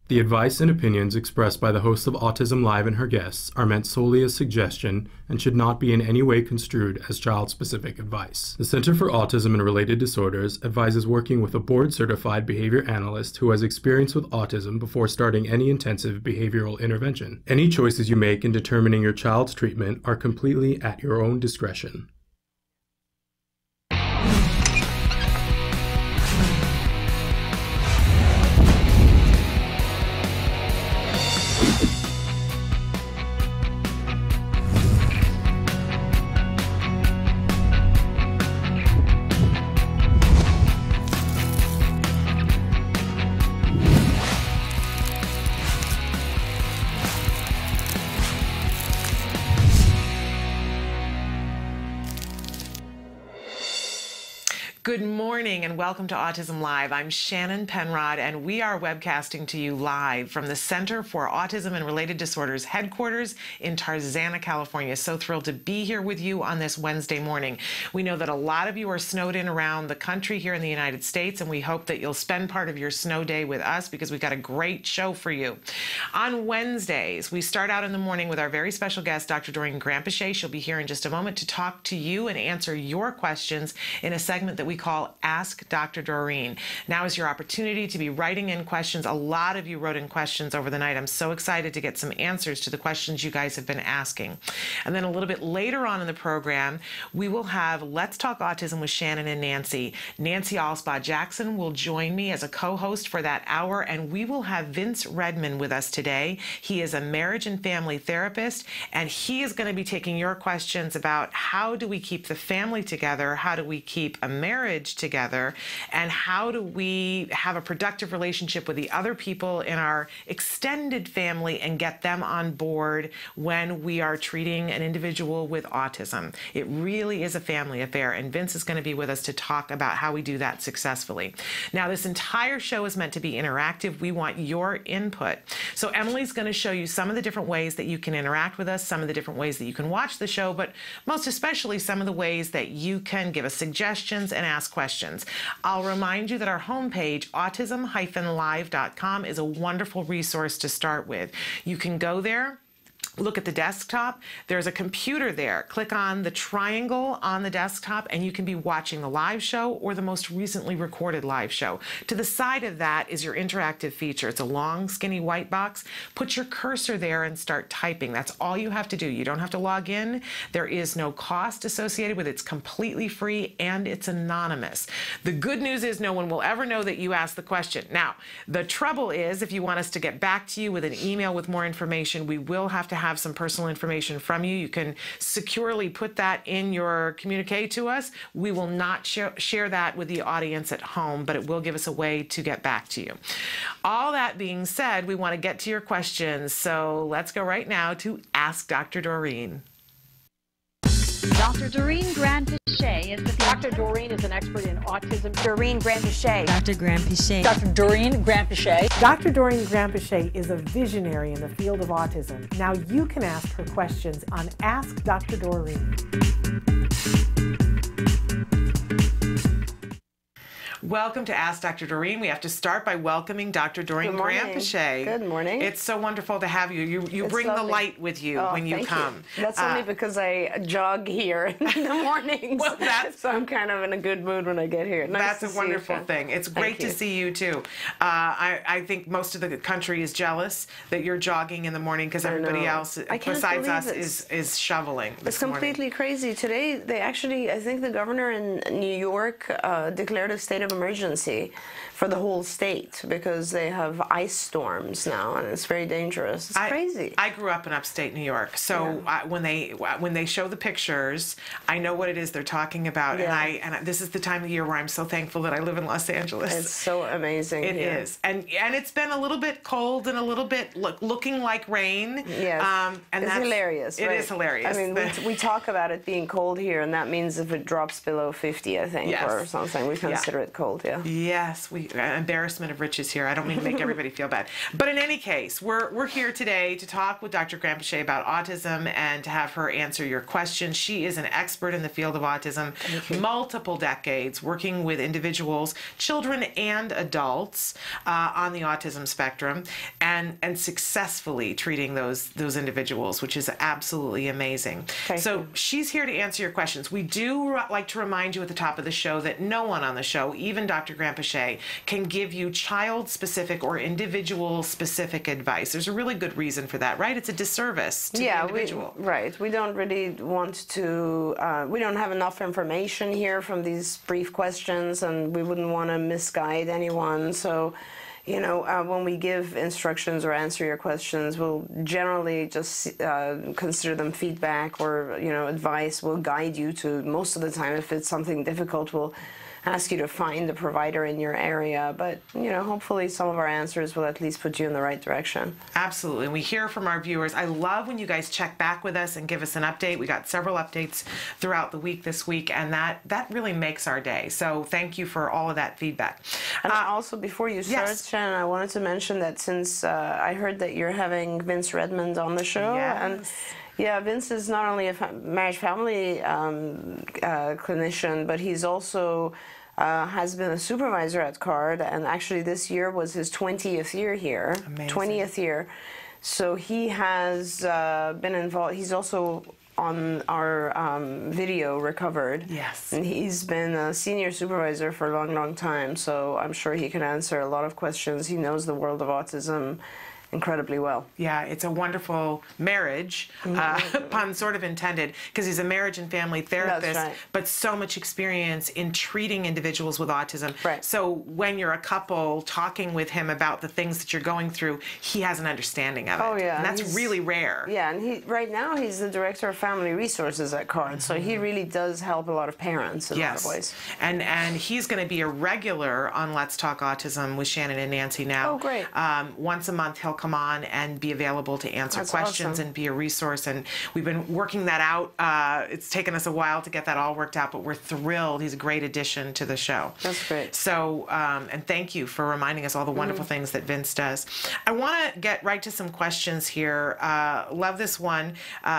The advice and opinions expressed by the host of Autism Live and her guests are meant solely as suggestion and should not be in any way construed as child-specific advice. The Center for Autism and Related Disorders advises working with a board-certified behavior analyst who has experience with autism before starting any intensive behavioral intervention. Any choices you make in determining your child's treatment are completely at your own discretion. Good morning and welcome to Autism Live. I'm Shannon Penrod and we are webcasting to you live from the Center for Autism and Related Disorders headquarters in Tarzana, California. So thrilled to be here with you on this Wednesday morning. We know that a lot of you are snowed in around the country here in the United States, and we hope that you'll spend part of your snow day with us because we've got a great show for you. On Wednesdays, we start out in the morning with our very special guest, Dr. Doreen Granpeesheh. She'll be here in just a moment to talk to you and answer your questions in a segment that we call Ask Dr. Doreen. Now is your opportunity to be writing in questions. A lot of you wrote in questions over the night. I'm so excited to get some answers to the questions you guys have been asking. And then a little bit later on in the program, we will have Let's Talk Autism with Shannon and Nancy. Nancy Alspaugh-Jackson will join me as a co-host for that hour, and we will have Vince Redmond with us today. He is a marriage and family therapist, and he is going to be taking your questions about how do we keep the family together, how do we keep a marriage together, and how do we have a productive relationship with the other people in our extended family and get them on board when we are treating an individual with autism. It really is a family affair, and Vince is going to be with us to talk about how we do that successfully. Now, this entire show is meant to be interactive. We want your input. So Emily's going to show you some of the different ways that you can interact with us, some of the different ways that you can watch the show, but most especially some of the ways that you can give us suggestions and ask questions. I'll remind you that our homepage, autism-live.com, is a wonderful resource to start with. You can go there, look at the desktop. There's a computer there. Click on the triangle on the desktop and you can be watching the live show or the most recently recorded live show. To the side of that is your interactive feature. It's a long, skinny white box. Put your cursor there and start typing. That's all you have to do. You don't have to log in. There is no cost associated with it. It's completely free and it's anonymous. The good news is no one will ever know that you asked the question. Now, the trouble is if you want us to get back to you with an email with more information, we will have to have some personal information from you. You can securely put that in your communique to us. We will not share that with the audience at home, but it will give us a way to get back to you. All that being said, we want to get to your questions. So let's go right now to Ask Dr. Doreen. Dr. Doreen Granpeesheh is the Dr. Doreen is an expert in autism. Doreen Granpeesheh. Dr. Granpeesheh. Dr. Doreen Granpeesheh. Dr. Doreen Granpeesheh is a visionary in the field of autism. Now you can ask her questions on Ask Dr. Doreen. Welcome to Ask Dr. Doreen. We have to start by welcoming Dr. Doreen Granpeesheh. Good morning. It's so wonderful to have you. You bring the light with you when you come. That's only because I jog here in the mornings. Well, so I'm kind of in a good mood when I get here. That's a wonderful thing. It's great to see you too. I think most of the country is jealous that you're jogging in the morning because everybody else besides us is shoveling. It's completely crazy. Today, they actually, I think the governor in New York declared a state of emergency for the whole state because they have ice storms now and it's very dangerous. It's crazy. I grew up in upstate New York, so when they show the pictures, I know what it is they're talking about, and this is the time of year where I'm so thankful that I live in Los Angeles. It's so amazing. It is, and it's been a little bit cold and a little bit looking like rain. Yes, and it's hilarious. It is hilarious. I mean, we talk about it being cold here, and that means if it drops below 50, I think, or something, we consider it cold. difficult, yeah. Yes, embarrassment of riches here. I don't mean to make everybody feel bad. But in any case, we're here today to talk with Dr. Granpeesheh about autism and to have her answer your questions. She is an expert in the field of autism, multiple decades working with individuals, children and adults on the autism spectrum, and successfully treating those individuals, which is absolutely amazing. So she's here to answer your questions. We do like to remind you at the top of the show that no one on the show, even Dr. Granpeesheh, can give you child-specific or individual-specific advice. There's a really good reason for that, right? It's a disservice to the individual. Right. We don't really want to, we don't have enough information here from these brief questions, and we wouldn't want to misguide anyone. So, you know, when we give instructions or answer your questions, we'll generally just consider them feedback or, you know, advice. We'll guide you to, most of the time, if it's something difficult, we'll ask you to find a provider in your area. But, you know, hopefully some of our answers will at least put you in the right direction. Absolutely. And we hear from our viewers. I love when you guys check back with us and give us an update. We got several updates throughout the week this week, and that really makes our day. So thank you for all of that feedback. And also, before you start, Shannon, I wanted to mention that since I heard that you're having Vince Redmond on the show, and yeah, Vince is not only a marriage family clinician, but he's also has been a supervisor at CARD, and actually this year was his 20th year here. Amazing. 20th year. So he has been involved. He's also on our video Recovered. Yes. And he's been a senior supervisor for a long, long time, so I'm sure he can answer a lot of questions. He knows the world of autism incredibly well. Yeah, it's a wonderful marriage, pun sort of intended, because he's a marriage and family therapist, but so much experience in treating individuals with autism. Right. So when you're a couple talking with him about the things that you're going through, he has an understanding of it. Oh, yeah. And that's really rare. Yeah, and right now he's the director of family resources at CARD, so he really does help a lot of parents in a lot of ways. And he's going to be a regular on Let's Talk Autism with Shannon and Nancy now. Oh, great. Once a month he'll come on and be available to answer questions and be a resource, and we've been working that out. It's taken us a while to get that all worked out, but we're thrilled. He's a great addition to the show. That's great. So, and thank you for reminding us all the wonderful things that Vince does. I want to get right to some questions here. Love this one.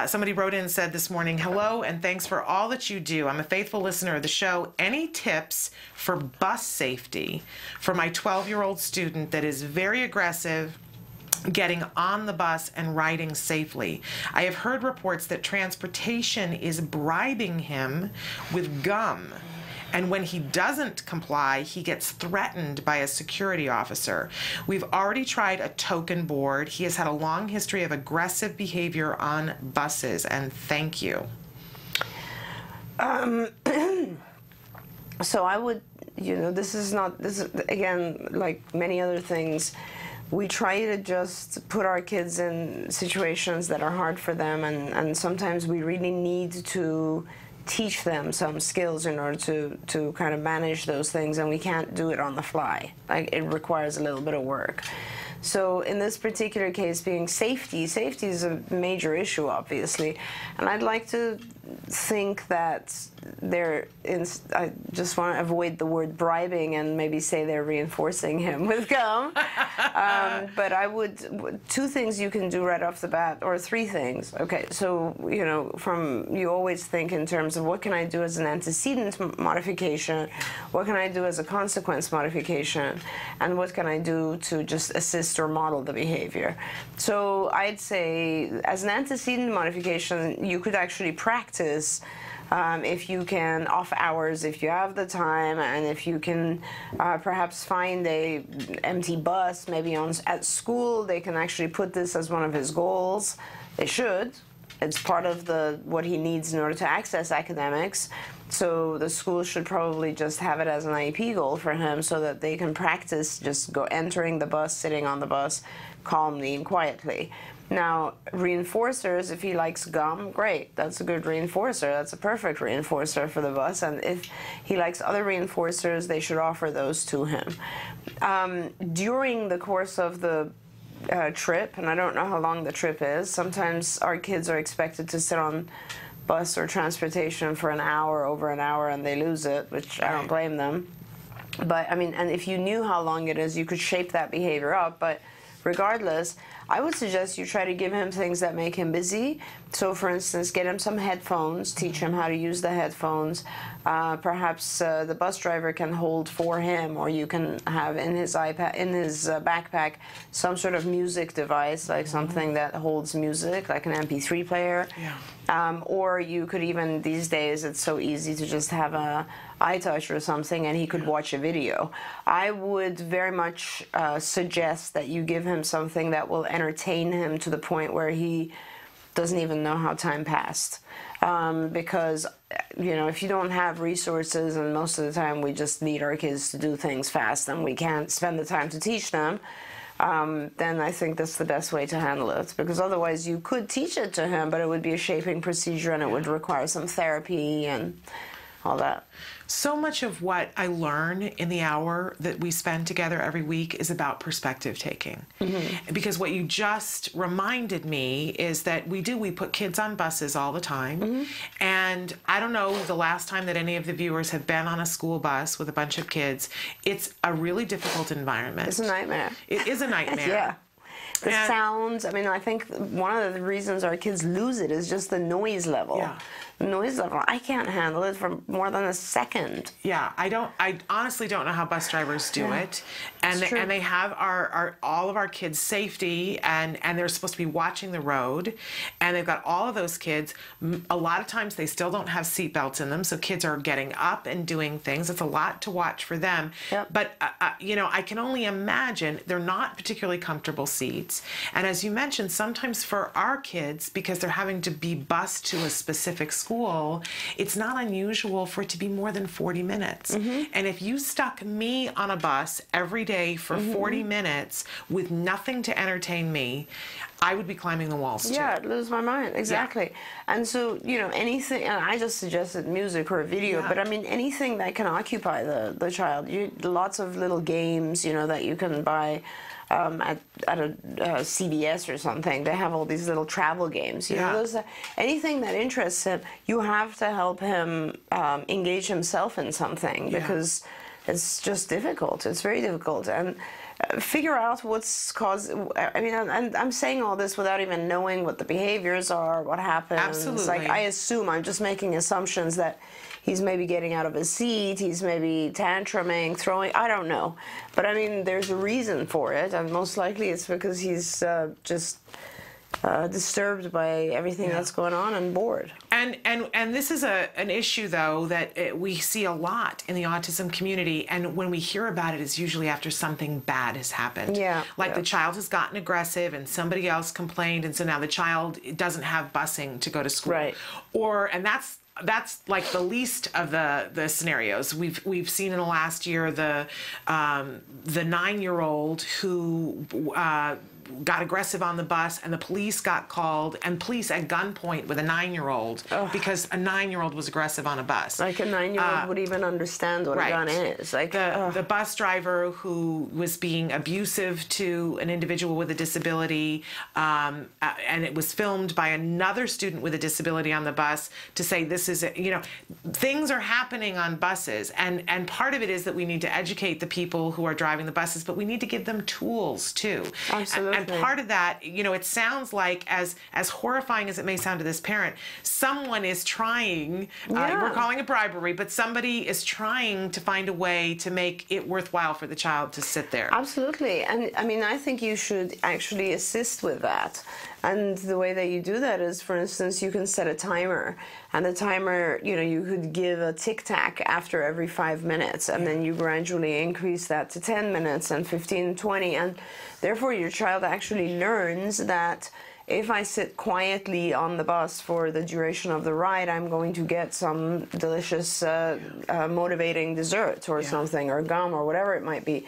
Somebody wrote in and said this morning, hello and thanks for all that you do. I'm a faithful listener of the show. Any tips for bus safety for my 12-year-old student that is very aggressive, getting on the bus and riding safely? I have heard reports that transportation is bribing him with gum, and when he doesn't comply, he gets threatened by a security officer. We've already tried a token board. He has had a long history of aggressive behavior on buses, and thank you. So I would, you know, this is again, like many other things, we try to just put our kids in situations that are hard for them, and sometimes we really need to teach them some skills in order to kind of manage those things, and we can't do it on the fly. Like, it requires a little bit of work. So in this particular case, being safety is a major issue, obviously, and I'd like to think that I just want to avoid the word bribing and maybe say they're reinforcing him with gum. But two things you can do right off the bat, or three things. Okay, so, you know, you always think in terms of what can I do as an antecedent modification, what can I do as a consequence modification, and what can I do to just assist or model the behavior. So I'd say as an antecedent modification, you could actually practice if you can, off hours, if you have the time, and if you can perhaps find a empty bus, maybe at school, they can actually put this as one of his goals. They should. It's part of what he needs in order to access academics. So the school should probably just have it as an IEP goal for him, so that they can practice just entering the bus, sitting on the bus calmly and quietly. Now, reinforcers, if he likes gum, great. That's a good reinforcer. That's a perfect reinforcer for the bus. And if he likes other reinforcers, they should offer those to him. During the course of the trip, and I don't know how long the trip is, sometimes our kids are expected to sit on bus or transportation for an hour, over an hour, and they lose it, which I don't blame them. But I mean, and if you knew how long it is, you could shape that behavior up. But regardless, I would suggest you try to give him things that make him busy. So for instance, get him some headphones, teach him how to use the headphones. Perhaps the bus driver can hold for him, or you can have in his iPad, in his backpack, some sort of music device, like something that holds music, like an MP3 player. Yeah. Or you could even, these days, it's so easy to just have a iTouch or something, and he could watch a video. I would very much suggest that you give him something that will entertain him to the point where he doesn't even know how time passed. Because, you know, if you don't have resources, and most of the time we just need our kids to do things fast and we can't spend the time to teach them, then I think that's the best way to handle it. Because otherwise you could teach it to him, but it would be a shaping procedure and it would require some therapy and all that. So much of what I learn in the hour that we spend together every week is about perspective taking. Because what you just reminded me is that we put kids on buses all the time. And I don't know the last time that any of the viewers have been on a school bus with a bunch of kids. It's a really difficult environment. It's a nightmare. It is a nightmare. Yeah. The sounds, I mean, I think one of the reasons our kids lose it is just the noise level. Yeah. The noise level, I can't handle it for more than a second. Yeah, I honestly don't know how bus drivers do it. And they have all of our kids' safety, and they're supposed to be watching the road, and they've got all of those kids. A lot of times they still don't have seatbelts in them, so kids are getting up and doing things. It's a lot to watch for them. Yep. But, you know, I can only imagine they're not particularly comfortable seats. And as you mentioned, sometimes for our kids, because they're having to be bused to a specific school, it's not unusual for it to be more than 40 minutes. And if you stuck me on a bus every day for 40 minutes with nothing to entertain me, I would be climbing the walls too. Yeah, I'd lose my mind, exactly. Yeah. And so, you know, anything, and I just suggested music or a video, but I mean anything that can occupy the child. Lots of little games, you know, that you can buy at a CVS or something. They have all these little travel games. You know, those, anything that interests him, you have to help him engage himself in something, because it's just difficult. It's very difficult. And figure out what's caused. I mean, and I'm saying all this without even knowing what the behaviors are, what happens. Absolutely. Like, I assume, I'm just making assumptions that he's maybe getting out of his seat, he's maybe tantruming, throwing, I don't know. But I mean, there's a reason for it, and most likely it's because he's just disturbed by everything that's going on and bored. And this is an issue, though, that we see a lot in the autism community, and when we hear about it, it's usually after something bad has happened. Like the child has gotten aggressive and somebody else complained, and so now the child doesn't have busing to go to school. And that's like the least of the scenarios. We've seen in the last year the 9-year-old who got aggressive on the bus, and the police got called, and police at gunpoint with a 9-year-old because a 9-year-old was aggressive on a bus. Like a 9-year-old would even understand what a gun is. Like the bus driver who was being abusive to an individual with a disability, and it was filmed by another student with a disability on the bus to say this is, you know, things are happening on buses, and part of it is that we need to educate the people who are driving the buses, but we need to give them tools too. Absolutely. And part of that, you know, it sounds like, as horrifying as it may sound to this parent, someone is trying, we're calling it bribery, but somebody is trying to find a way to make it worthwhile for the child to sit there. Absolutely. And I mean, I think you should actually assist with that. And the way that you do that is, for instance, you can set a timer. And the timer, you know, you could give a tic-tac after every 5 minutes, and then you gradually increase that to 10 minutes and 15, 20. And therefore, your child actually learns that if I sit quietly on the bus for the duration of the ride, I'm going to get some delicious, motivating dessert or something, or gum, or whatever it might be.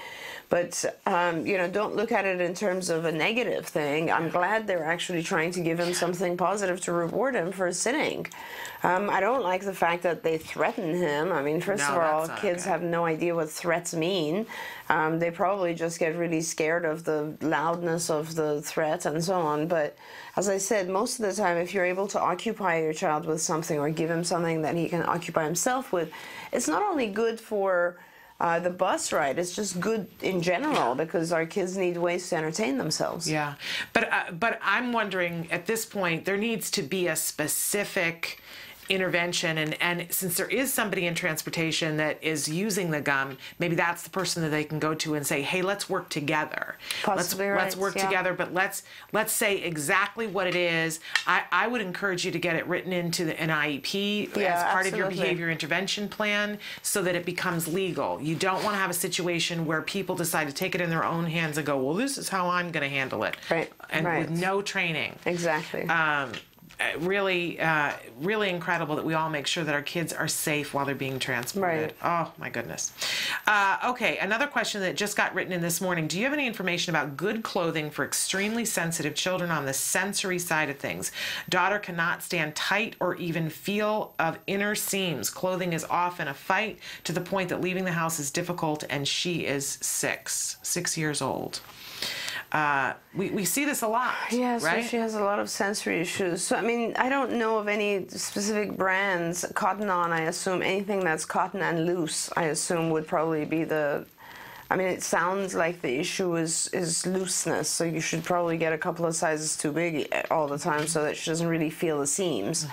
But, you know, don't look at it in terms of a negative thing. I'm glad they're actually trying to give him something positive to reward him for sitting. I don't like the fact that they threaten him. I mean, first of all, kids have no idea what threats mean. They probably just get really scared of the loudness of the threat and so on. But as I said, most of the time, if you're able to occupy your child with something, or give him something that he can occupy himself with, it's not only good for the bus ride. It's just good in general because our kids need ways to entertain themselves. Yeah, but I'm wondering at this point there needs to be a specific intervention, and since there is somebody in transportation that is using the gum, maybe that's the person that they can go to and say, hey, let's work together. Possibly let's work together, but let's say exactly what it is. I would encourage you to get it written into an IEP as part of your behavior intervention plan so that it becomes legal. You don't want to have a situation where people decide to take it in their own hands and go, well, this is how I'm going to handle it. Right. And with no training. Exactly. Really incredible that we all make sure that our kids are safe while they're being transported. Right. Oh, my goodness. Okay, another question that just got written in this morning. Do you have any information about good clothing for extremely sensitive children on the sensory side of things? Daughter cannot stand tight or even feel of inner seams. Clothing is often a fight to the point that leaving the house is difficult, and she is 6 years old. We see this a lot. Yeah, so right? she has a lot of sensory issues. So, I mean, I don't know of any specific brands. Cotton On, I assume anything that's cotton and loose, I assume would probably be the... I mean, it sounds like the issue is looseness, so you should probably get a couple of sizes too big all the time so that she doesn't really feel the seams.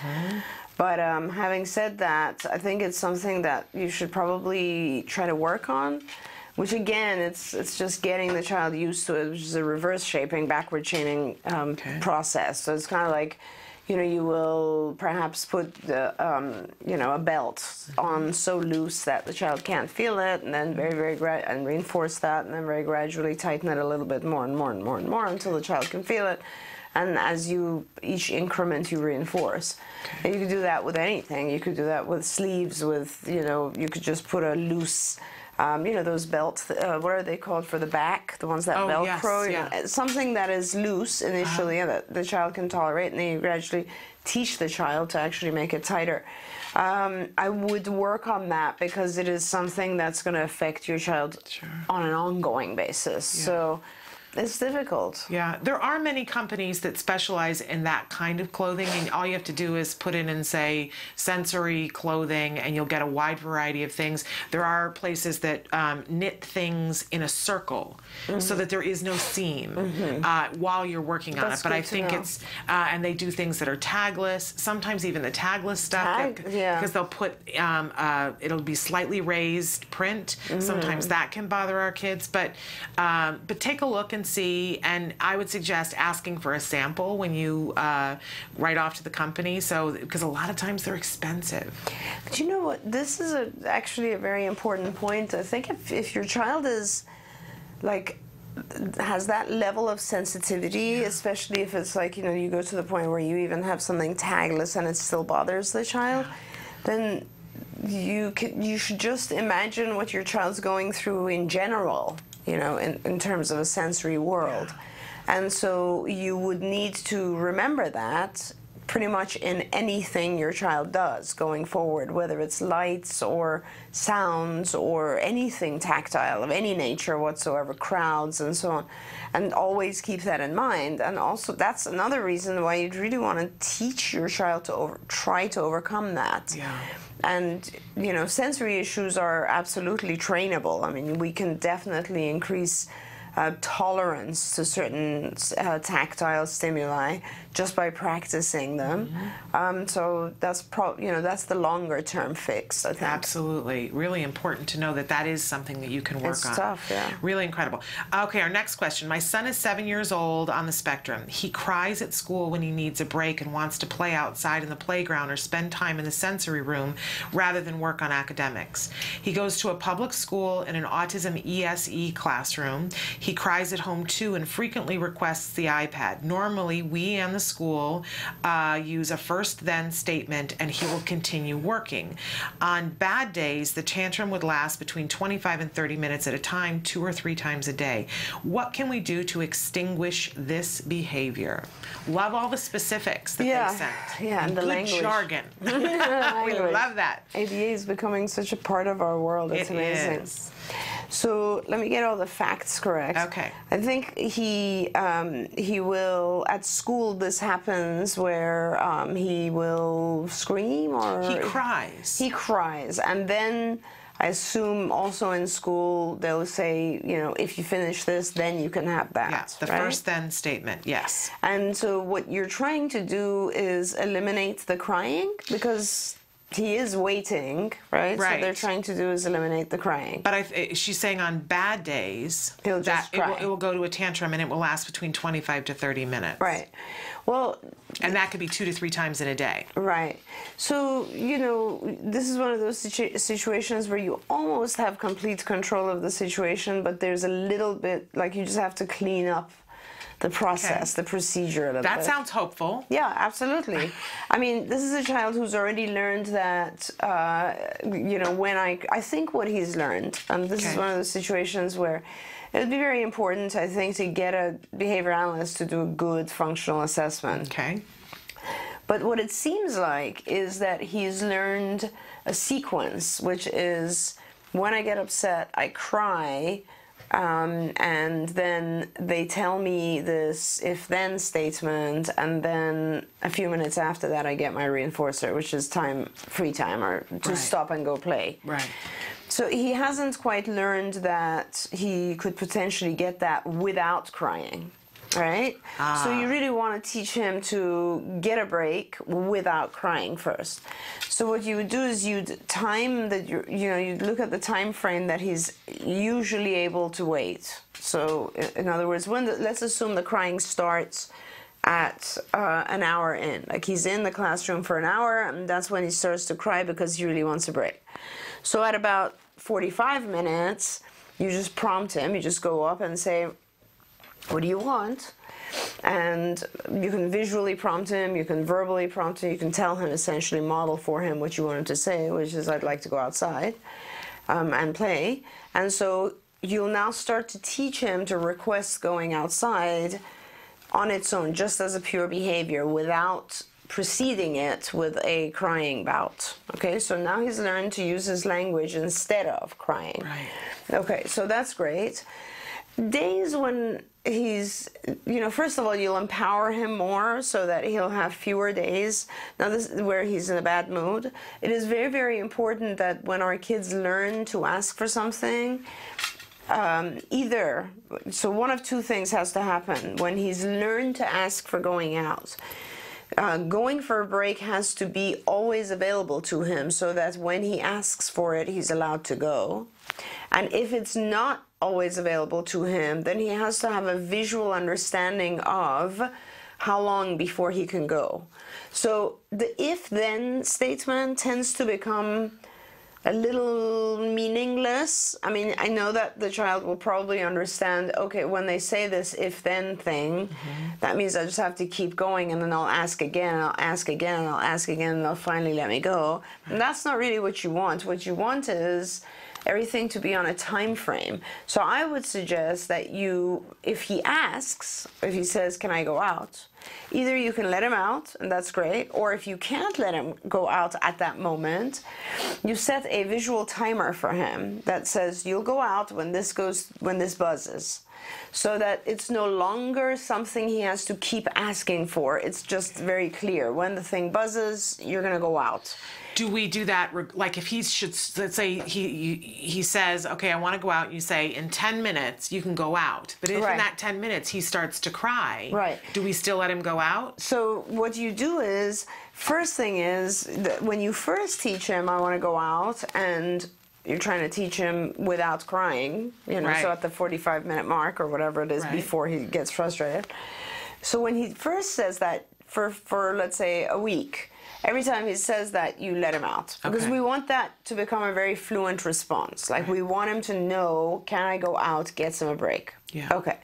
But having said that, I think it's something that you should probably try to work on. Which again, it's just getting the child used to it, which is a reverse shaping, backward chaining process. So it's kind of like, you know, you will perhaps put the, you know, a belt on so loose that the child can't feel it, and then and reinforce that, and then very gradually tighten it a little bit more and more and more and more until the child can feel it. And as each increment you reinforce. And you could do that with anything. You could do that with sleeves, with, you know, you could just put a loose, you know, those belts, what are they called for the back? The ones that Velcro? Yes, something that is loose initially and that the child can tolerate, and then you gradually teach the child to actually make it tighter. I would work on that because it is something that's going to affect your child on an ongoing basis. So it's difficult. Yeah, there are many companies that specialize in that kind of clothing, and all you have to do is put in and say sensory clothing, and you'll get a wide variety of things. There are places that knit things in a circle so that there is no seam while you're working on it. But I think it's, and they do things that are tagless, sometimes even the tagless stuff, because they'll put, it'll be slightly raised print. Sometimes that can bother our kids, but take a look and see, and I would suggest asking for a sample when you write off to the company, so because a lot of times they're expensive. But you know what, this is actually a very important point. I think if your child is like has that level of sensitivity, especially if it's like, you know, you go to the point where you even have something tagless and it still bothers the child, then you should just imagine what your child's going through in general, you know, in terms of a sensory world. And so you would need to remember that pretty much in anything your child does going forward, whether it's lights or sounds or anything tactile of any nature whatsoever, crowds and so on. And always keep that in mind. And also that's another reason why you'd really want to teach your child to try to overcome that. And, you know, sensory issues are absolutely trainable. I mean, we can definitely increase tolerance to certain tactile stimuli just by practicing them. So that's that's the longer term fix, I think. Absolutely. Really important to know that that is something that you can work on. It's tough, yeah. Really incredible. Okay, our next question. My son is 7 years old on the spectrum. He cries at school when he needs a break and wants to play outside in the playground or spend time in the sensory room rather than work on academics. He goes to a public school in an autism ESE classroom. He cries at home too and frequently requests the iPad. Normally, we and the school use a first then statement, and he will continue working. On bad days, the tantrum would last between 25 and 30 minutes at a time, 2 or 3 times a day. What can we do to extinguish this behavior? Love all the specifics that they sent. Yeah, and the language. Jargon. We love that. ADA is becoming such a part of our world. It's amazing. Is. So let me get all the facts correct. Okay. I think he will, at school this happens where he will scream or... He cries. He cries. And then I assume also in school they'll say, you know, if you finish this, then you can have that. Yeah, the right? first then statement, yes. And so what you're trying to do is eliminate the crying, because he is waiting, right? Right. So they're trying to do is eliminate the crying. But she's saying on bad days, He'll just cry. it will go to a tantrum and it will last between 25 to 30 minutes. Right. Well, and that could be 2 to 3 times in a day. right. So, you know, this is one of those situations where you almost have complete control of the situation, but there's a little bit, like, you just have to clean up the process, the procedure a little bit. That sounds hopeful. Yeah, absolutely. I mean, this is a child who's already learned that, you know, when I think what he's learned, and this is one of those situations where it would be very important, I think, to get a behavior analyst to do a good functional assessment. Okay. But what it seems like is that he's learned a sequence, which is when I get upset, I cry, and then they tell me this if-then statement, and then a few minutes after that I get my reinforcer, which is free time, or to stop and go play. Right. So he hasn't quite learned that he could potentially get that without crying. Right? So you really want to teach him to get a break without crying first. So what you would do is you'd time that you'd look at the time frame that he's usually able to wait. So in other words, let's assume the crying starts at an hour in. Like, he's in the classroom for an hour, and that's when he starts to cry because he really wants a break. So at about 45 minutes, you just prompt him. You just go up and say, what do you want? And you can visually prompt him, you can verbally prompt him, you can tell him, essentially model for him what you want him to say, which is, I'd like to go outside and play. And so you'll now start to teach him to request going outside on its own, just as a pure behavior, without preceding it with a crying bout. Okay, so now he's learned to use his language instead of crying. Right. Okay, so that's great. Days when he's, you know, first of all, you'll empower him more so that he'll have fewer days. Now, this is where he's in a bad mood. It is very, very important that when our kids learn to ask for something, so one of two things has to happen. When he's learned to ask for going out, going for a break has to be always available to him so that when he asks for it, he's allowed to go. And if it's not always available to him, then he has to have a visual understanding of how long before he can go. So the if-then statement tends to become a little meaningless. I mean, I know that the child will probably understand, okay, when they say this if-then thing, that means I just have to keep going, and then I'll ask again, and I'll ask again, and I'll ask again, and they'll finally let me go. And that's not really what you want. What you want is everything to be on a time frame. So I would suggest that if he asks, if he says, can I go out? Either you can let him out, and that's great, or if you can't let him go out at that moment, you set a visual timer for him that says, you'll go out when this buzzes. So that it's no longer something he has to keep asking for. It's just very clear. When the thing buzzes, you're going to go out. Do we do that, like if he should, let's say he says, okay, I want to go out, and you say, in 10 minutes, you can go out. But if in that 10 minutes he starts to cry, do we still let him go out? So what you do is, first thing is, that when you first teach him, I want to go out, and you're trying to teach him without crying, you know, so at the 45-minute mark or whatever it is before he gets frustrated. So when he first says that for let's say a week, every time he says that, you let him out. Because we want that to become a very fluent response. Like, we want him to know, can I go out, gets him a break. Yeah. Okay.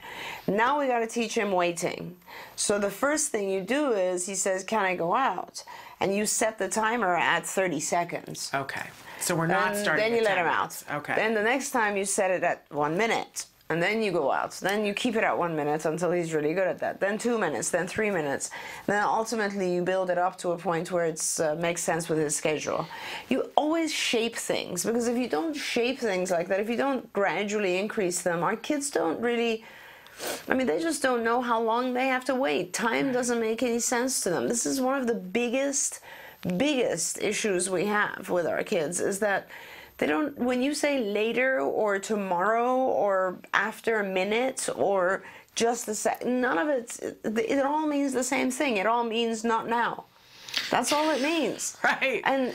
Now we got to teach him waiting. So the first thing you do is he says, can I go out? And you set the timer at 30 seconds. Okay. So we're not starting then you let him out. Okay. Then the next time you set it at 1 minute. And then you go out. Then you keep it at 1 minute until he's really good at that. Then 2 minutes, then 3 minutes. Then ultimately you build it up to a point where it makes sense with his schedule. You always shape things, because if you don't shape things like that, if you don't gradually increase them, our kids don't really, I mean, they just don't know how long they have to wait. Time doesn't make any sense to them. This is one of the biggest issues we have with our kids, is that They don't, when you say later or tomorrow or after a minute or just a sec, none of it all means the same thing. It all means not now. That's all it means. Right. And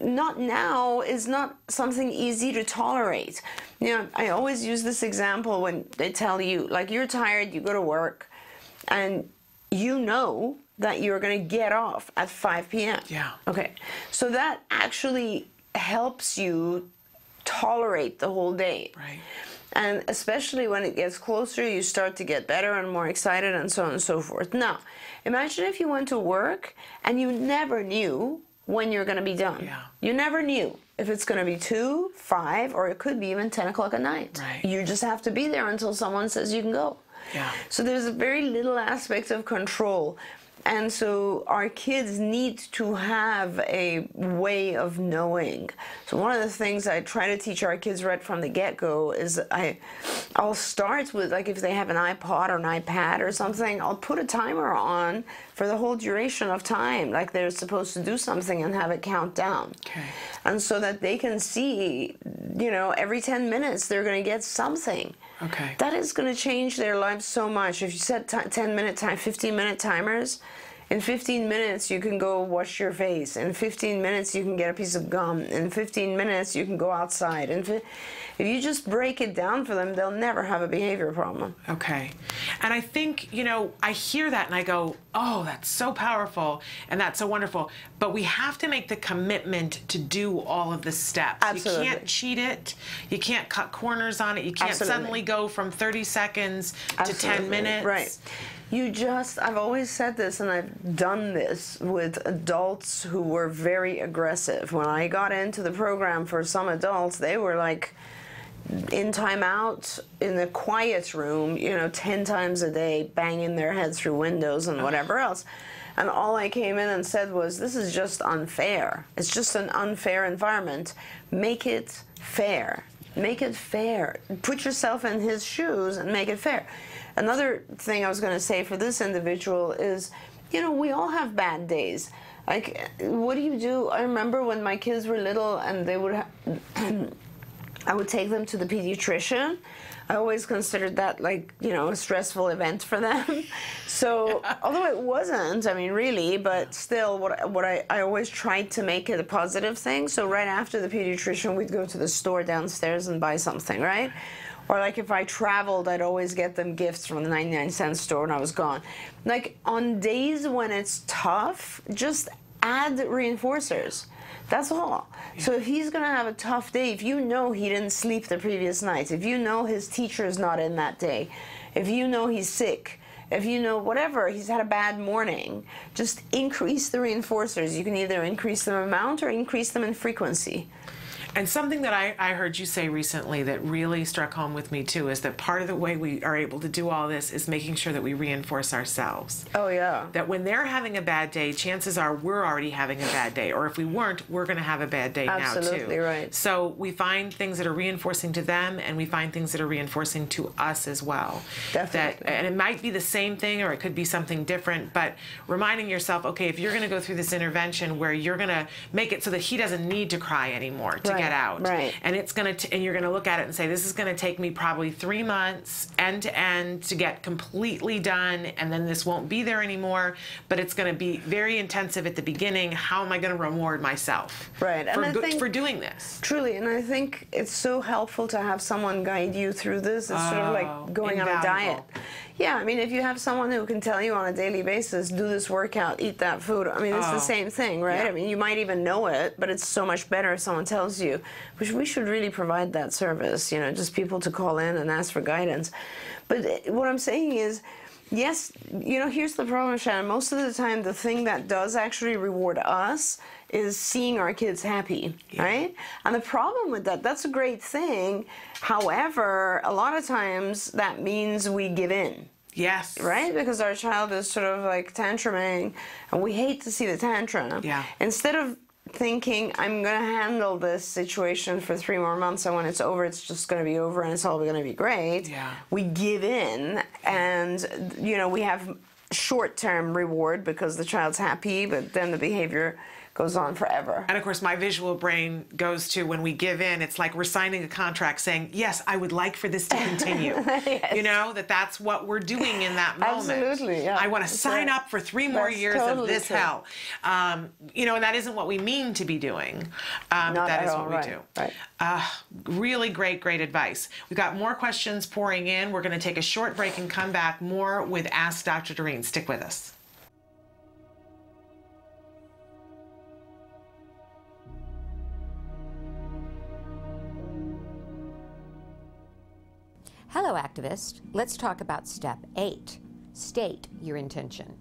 not now is not something easy to tolerate. You know, I always use this example when they tell you, like, you're tired, you go to work, and you know that you're going to get off at 5 p.m. Yeah. Okay. So that actually helps you tolerate the whole day. Right. And especially when it gets closer, you start to get better and more excited and so on and so forth. Now, imagine if you went to work and you never knew when you're going to be done. Yeah. You never knew if it's going to be 2, 5, or it could be even 10 o'clock at night. Right. You just have to be there until someone says you can go. Yeah. So there's a very little aspect of control. And so our kids need to have a way of knowing. So one of the things I try to teach our kids right from the get-go is I'll start with, like, if they have an iPod or an iPad or something, I'll put a timer on for the whole duration of time, like they're supposed to do something, and have it count down. Okay. And so that they can see, you know, every 10 minutes they're going to get something. Okay. That is going to change their lives so much. If you set 10-minute time, 15-minute timers, in 15 minutes you can go wash your face. In 15 minutes you can get a piece of gum. In 15 minutes you can go outside. If you just break it down for them, they'll never have a behavior problem. Okay. And I think, you know, I hear that and I go, oh, that's so powerful and that's so wonderful. But we have to make the commitment to do all of the steps. Absolutely. You can't cheat it. You can't cut corners on it. You can't Absolutely. suddenly go from 30 seconds to Absolutely. 10 minutes. Right. I've always said this, and I've done this with adults who were very aggressive. When I got into the program for some adults, they were like in timeout in the quiet room, you know, 10 times a day, banging their heads through windows and whatever else. And all I came in and said was, this is just unfair. It's just an unfair environment. Make it fair. Make it fair. Put yourself in his shoes and make it fair. Another thing I was going to say for this individual is, you know, we all have bad days. Like, what do you do? I remember when my kids were little and they would I would take them to the pediatrician. I always considered that, like, you know, a stressful event for them. So, although it wasn't, I mean, really, but still, what I always tried to make it a positive thing. So right after the pediatrician, we'd go to the store downstairs and buy something, right? Or like if I traveled, I'd always get them gifts from the 99-cent store when I was gone. Like, on days when it's tough, just add reinforcers. That's all. Yeah. So if he's going to have a tough day, if you know he didn't sleep the previous night, if you know his teacher is not in that day, if you know he's sick, if you know whatever, he's had a bad morning, just increase the reinforcers. You can either increase the amount or increase them in frequency. And something that I heard you say recently that really struck home with me too is that part of the way we are able to do all this is making sure that we reinforce ourselves. Oh, yeah. That when they're having a bad day, chances are we're already having a bad day. Or if we weren't, we're going to have a bad day now too. Absolutely right. So we find things that are reinforcing to them and we find things that are reinforcing to us as well. Definitely. And it might be the same thing or it could be something different, but reminding yourself, okay, if you're going to go through this intervention where you're going to make it so that he doesn't need to cry anymore to get out. Right. And it's going to, and you're going to look at it and say, this is going to take me probably 3 months end to end to get completely done, and then this won't be there anymore, but it's going to be very intensive at the beginning. How am I going to reward myself right. for doing this? Truly, and I think it's so helpful to have someone guide you through this. It's sort of like going on a diet. Yeah, I mean, if you have someone who can tell you on a daily basis, do this workout, eat that food, I mean, it's the same thing, right? Yeah. I mean, you might even know it, but it's so much better if someone tells you, which we should really provide that service, you know, just people to call in and ask for guidance. But what I'm saying is, yes, you know, here's the problem, Shannon. Most of the time, the thing that does actually reward us is seeing our kids happy, right? And the problem with that, that's a great thing. However, a lot of times that means we give in. Yes. Right? Because our child is sort of like tantruming, and we hate to see the tantrum. Yeah. Instead of thinking, I'm going to handle this situation for 3 more months, and when it's over, it's just going to be over and it's all going to be great. Yeah. We give in, and, you know, we have short-term reward because the child's happy, but then the behavior goes on forever. And of course, my visual brain goes to when we give in, it's like we're signing a contract saying, yes, I would like for this to continue. Yes. You know, that's what we're doing in that moment. Absolutely, yeah. I want to sign up for 3 more years totally of this true. hell. You know, and that isn't what we mean to be doing. Not that at is all, what we right, do. right. Really great advice. We've got more questions pouring in. We're going to take a short break and come back more with Ask Dr. Doreen. Stick with us. Hello, activist. Let's talk about step 8. State your intention.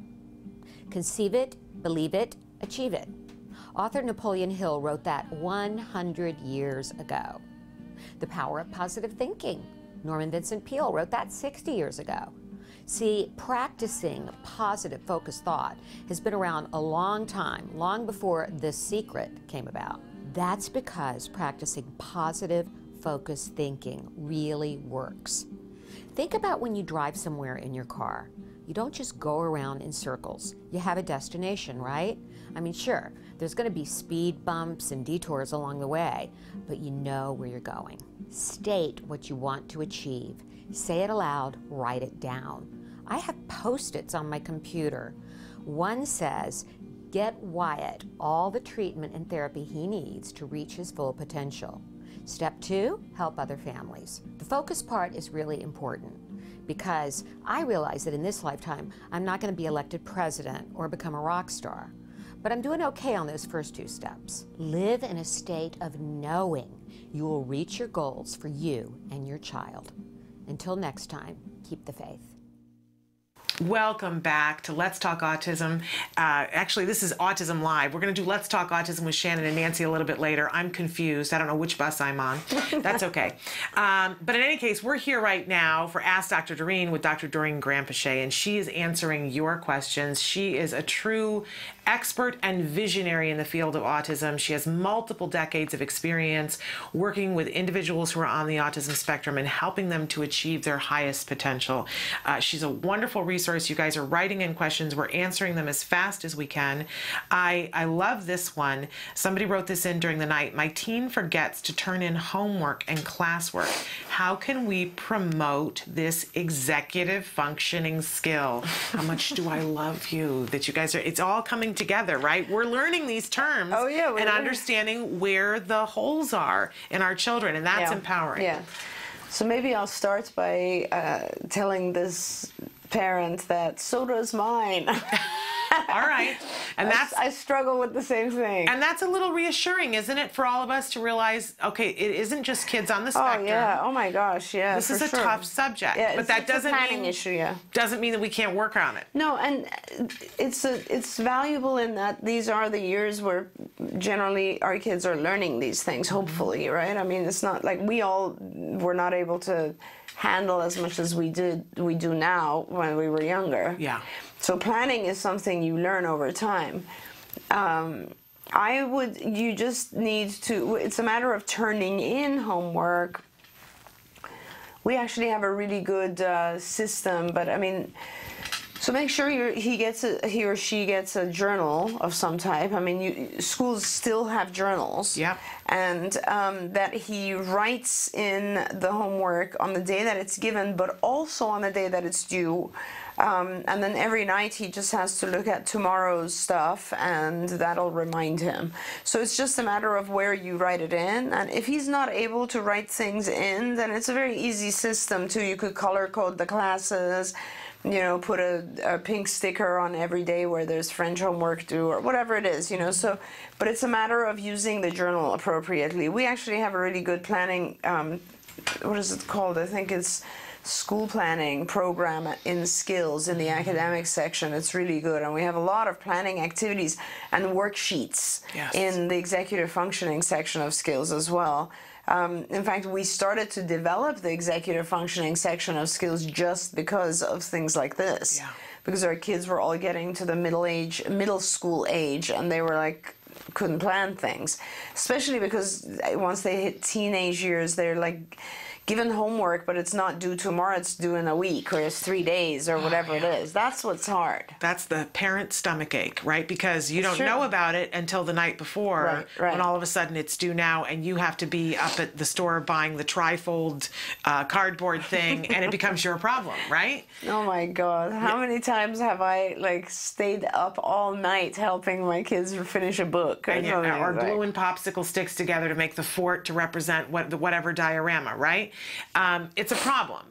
Conceive it, believe it, achieve it. Author Napoleon Hill wrote that 100 years ago. The Power of Positive Thinking. Norman Vincent Peale wrote that 60 years ago. See, practicing positive focused thought has been around a long time, long before The Secret came about. That's because practicing positive focused thinking really works. Think about when you drive somewhere in your car. You don't just go around in circles. You have a destination, right? I mean, sure, there's going to be speed bumps and detours along the way, but you know where you're going. State what you want to achieve. Say it aloud, write it down. I have Post-its on my computer. One says, get Wyatt all the treatment and therapy he needs to reach his full potential. Step 2, help other families. The focus part is really important because I realize that in this lifetime, I'm not going to be elected president or become a rock star. But I'm doing okay on those first 2 steps. Live in a state of knowing you will reach your goals for you and your child. Until next time, keep the faith. Welcome back to Let's Talk Autism. Actually, this is Autism Live. We're going to do Let's Talk Autism with Shannon and Nancy a little bit later. I'm confused. I don't know which bus I'm on. That's okay. But in any case, we're here right now for Ask Dr. Doreen with Dr. Doreen Granpeesheh, and she is answering your questions. She is a true expert and visionary in the field of autism. She has multiple decades of experience working with individuals who are on the autism spectrum and helping them to achieve their highest potential. She's a wonderful resource. You guys are writing in questions. We're answering them as fast as we can. I love this one. Somebody wrote this in during the night. My teen forgets to turn in homework and classwork. How can we promote this executive functioning skill? How much do I love you that you guys are, it's all coming together, right? We're learning these terms and understanding where the holes are in our children, and that's empowering. Yeah. So maybe I'll start by telling this parent that so does mine. All right. And I struggle with the same thing. And that's a little reassuring, isn't it, for all of us to realize, okay, it isn't just kids on the spectrum. Oh, yeah. Oh, my gosh, yeah. This is a tough subject. Yeah, but that doesn't mean, doesn't mean that we can't work on it. No, and it's valuable in that these are the years where generally our kids are learning these things, hopefully, right? I mean, it's not like we all were not able to handle as much as we do now when we were younger. Yeah. So planning is something you learn over time. You just need to, it's a matter of turning in homework. We actually have a really good system, but I mean, so make sure he or she gets a journal of some type. I mean, schools still have journals. Yeah. And that he writes in the homework on the day that it's given, but also on the day that it's due. And then every night he just has to look at tomorrow's stuff, and that'll remind him. So it's just a matter of where you write it in. And if he's not able to write things in, then it's a very easy system too. You could color code the classes, you know, put a pink sticker on every day where there's French homework due or whatever it is, you know. So, but it's a matter of using the journal appropriately. We actually have a really good planning, what is it called? I think it's school planning program in skills in the academic section. It's really good, and we have a lot of planning activities and worksheets in the executive functioning section of skills as well. In fact, we started to develop the executive functioning section of skills just because of things like this. Yeah. Because our kids were all getting to the middle school age, and they were like, couldn't plan things. Especially because once they hit teenage years, they're like given homework, but it's not due tomorrow, it's due in a week, or it's 3 days, or whatever it is. That's what's hard. That's the parent stomach ache, right? Because you don't know about it until the night before, when all of a sudden it's due now, and you have to be up at the store buying the trifold cardboard thing, and it becomes your problem, right? Oh my God. How many times have I like stayed up all night helping my kids finish a book? Or gluing popsicle sticks together to make the fort to represent whatever diorama, right? It's a problem,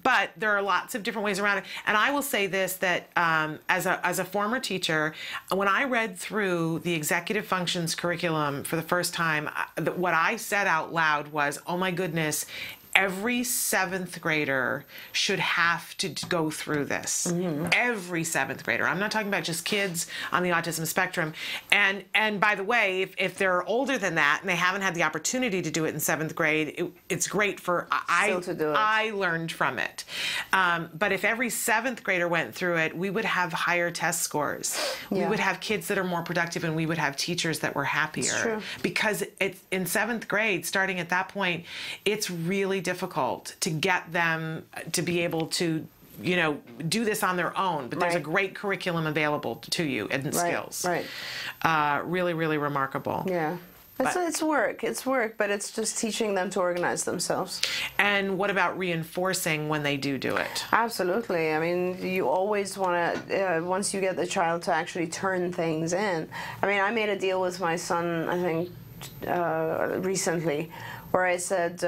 but there are lots of different ways around it. And I will say this, that as a former teacher, when I read through the executive functions curriculum for the first time, what I said out loud was, oh my goodness, every 7th grader should have to go through this. Every 7th grader. I'm not talking about just kids on the autism spectrum. And by the way, if they're older than that and they haven't had the opportunity to do it in 7th grade, it's great for I learned from it. But if every 7th grader went through it, we would have higher test scores. We would have kids that are more productive, and we would have teachers that were happier. Because it's in 7th grade, starting at that point, it's really difficult to get them to be able to, do this on their own. But there's a great curriculum available to you and skills. Really, really remarkable. Yeah. It's work, but it's just teaching them to organize themselves. And what about reinforcing when they do it? Absolutely. I mean, you always want to, once you get the child to actually turn things in. I mean, I made a deal with my son, I think, recently, where I said,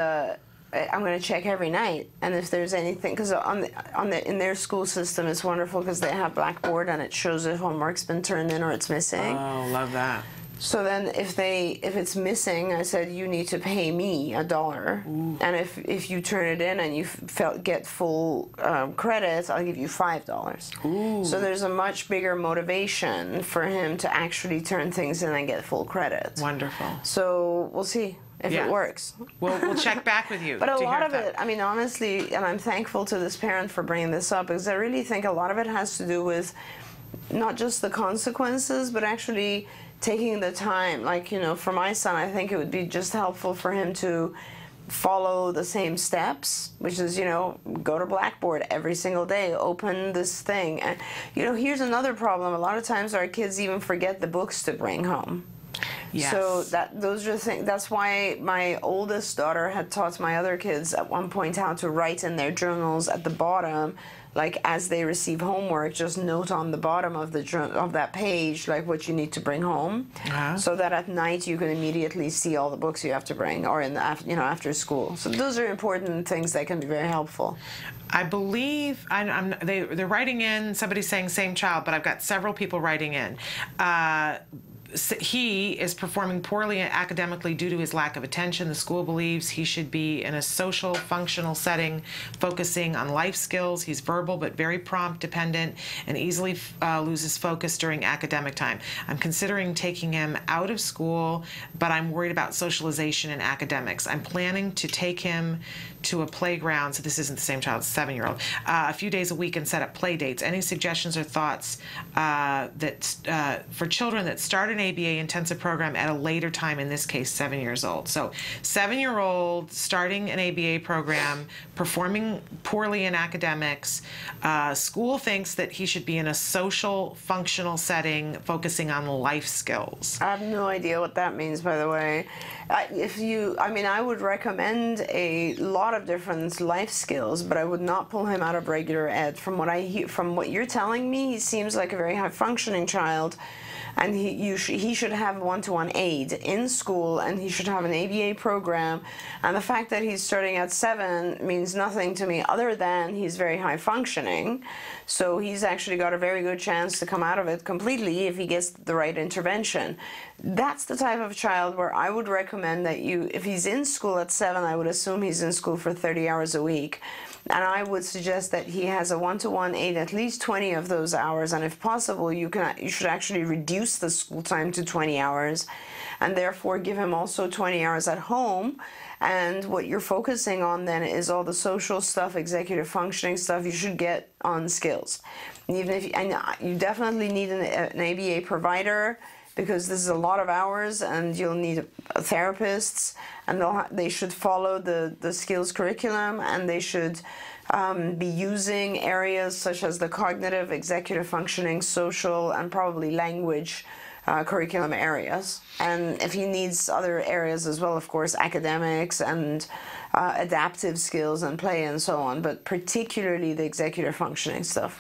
I'm going to check every night, and if there's anything, because in their school system, it's wonderful because they have Blackboard and it shows if homework's been turned in or it's missing. Oh, love that. So then if it's missing, I said, you need to pay me $1. And if you turn it in and you get full credit, I'll give you $5. So there's a much bigger motivation for him to actually turn things in and get full credit. Wonderful. So we'll see if it works. We'll check back with you. But a lot of it, I mean, honestly, and I'm thankful to this parent for bringing this up, because I really think a lot of it has to do with not just the consequences, but actually taking the time. Like, for my son, I think it would be just helpful for him to follow the same steps, which is, go to Blackboard every single day, open this thing. And, here's another problem. A lot of times our kids even forget the books to bring home. Yes. So those are things. That's why my oldest daughter had taught my other kids at one point how to write in their journals at the bottom, like as they receive homework, just note on the bottom of that page like what you need to bring home, so that at night you can immediately see all the books you have to bring, or in the after school. So those are important things that can be very helpful. I believe they're writing in. Somebody's saying same child, but I've got several people writing in. He is performing poorly academically due to his lack of attention. The school believes he should be in a social, functional setting, focusing on life skills. He's verbal but very prompt, dependent, and easily loses focus during academic time. I'm considering taking him out of school, but I'm worried about socialization and academics. I'm planning to take him to a playground, so this isn't the same child, it's a 7-year-old, a few days a week, and set up play dates. Any suggestions or thoughts for children that start an ABA intensive program at a later time, in this case 7 years old? So 7-year-old starting an ABA program, performing poorly in academics. School thinks that he should be in a social, functional setting, focusing on life skills. I have no idea what that means, by the way. I would recommend a lot of different life skills, but I would not pull him out of regular ed. From what I hear, from what you're telling me, he seems like a very high functioning child, and he should have one-to-one aid in school, and he should have an ABA program. And the fact that he's starting at 7 means nothing to me, other than he's very high functioning. So he's actually got a very good chance to come out of it completely if he gets the right intervention. That's the type of child where I would recommend that if he's in school at 7, I would assume he's in school for 30 hours a week. And I would suggest that he has a one-to-one aid at least 20 of those hours, and if possible, you should actually reduce the school time to 20 hours, and therefore give him also 20 hours at home. And what you're focusing on then is all the social stuff, executive functioning stuff you should get on skills. And you definitely need an ABA provider. because this is a lot of hours, and you'll need therapists, and they should follow the skills curriculum, and they should be using areas such as the cognitive, executive functioning, social, and probably language curriculum areas. And if he needs other areas as well, of course, academics and adaptive skills and play and so on, but particularly the executive functioning stuff.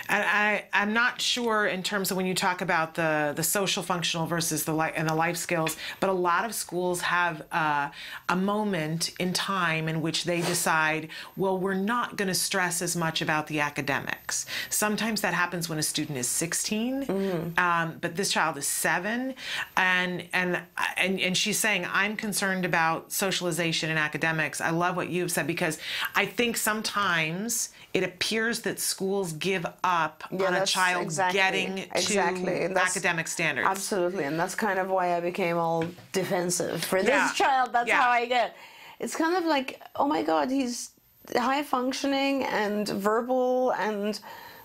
And I'm not sure in terms of when you talk about the social functional versus the life skills, but a lot of schools have a moment in time in which they decide, well, we're not going to stress as much about the academics. Sometimes that happens when a student is 16, but this child is 7, and she's saying, I'm concerned about socialization and academics. I love what you've said, because I think sometimes it appears that schools give up on a child getting to academic standards. Absolutely, and that's kind of why I became all defensive for this child. That's how I get. It's kind of like, oh my God, he's high functioning and verbal, and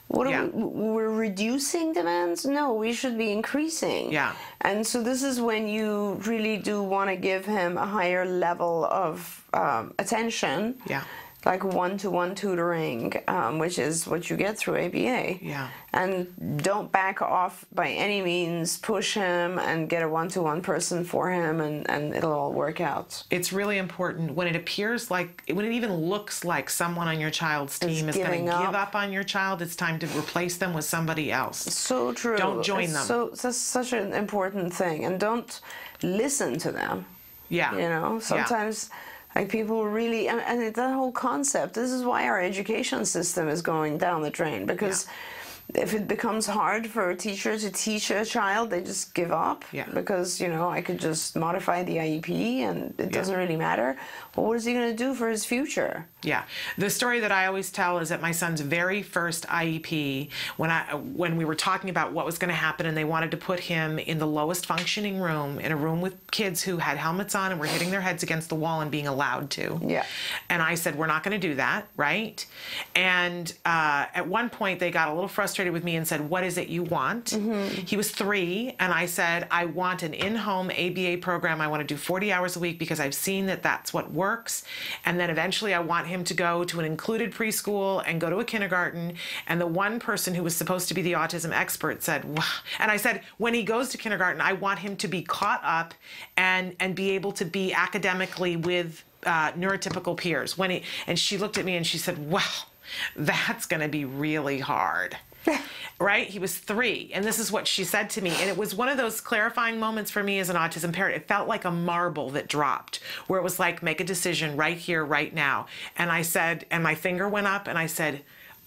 what are we're reducing demands? No, we should be increasing. Yeah. And so this is when you really do want to give him a higher level of attention. Yeah. Like one-to-one tutoring, which is what you get through ABA. Yeah. And don't back off by any means. Push him and get a one-to-one person for him, and it'll all work out. It's really important when it appears like, when it even looks like someone on your child's team is going to give up on your child, it's time to replace them with somebody else. So true. Don't join them. So that's such an important thing. And don't listen to them. Yeah. You know, sometimes... Like people really, and that whole concept, this is why our education system is going down the drain, because if it becomes hard for a teacher to teach a child, they just give up because, you know, I could just modify the IEP and it doesn't really matter. Well, what is he going to do for his future? Yeah. The story that I always tell is that my son's very first IEP, when we were talking about what was going to happen and they wanted to put him in the lowest functioning room, in a room with kids who had helmets on and were hitting their heads against the wall and being allowed to. Yeah. And I said, we're not going to do that, right? And at one point they got a little frustrated with me and said, what is it you want? He was 3, and I said, I want an in-home ABA program. I want to do 40 hours a week because I've seen that that's what works. And then eventually I want him to go to an included preschool and go to a kindergarten. And the one person who was supposed to be the autism expert said, wow. And I said, when he goes to kindergarten, I want him to be caught up and be able to be academically with neurotypical peers. And she looked at me and she said, wow, that's going to be really hard. Right? He was 3. And this is what she said to me. And it was one of those clarifying moments for me as an autism parent. It felt like a marble that dropped, where it was like, make a decision right here, right now. And I said, and my finger went up and I said,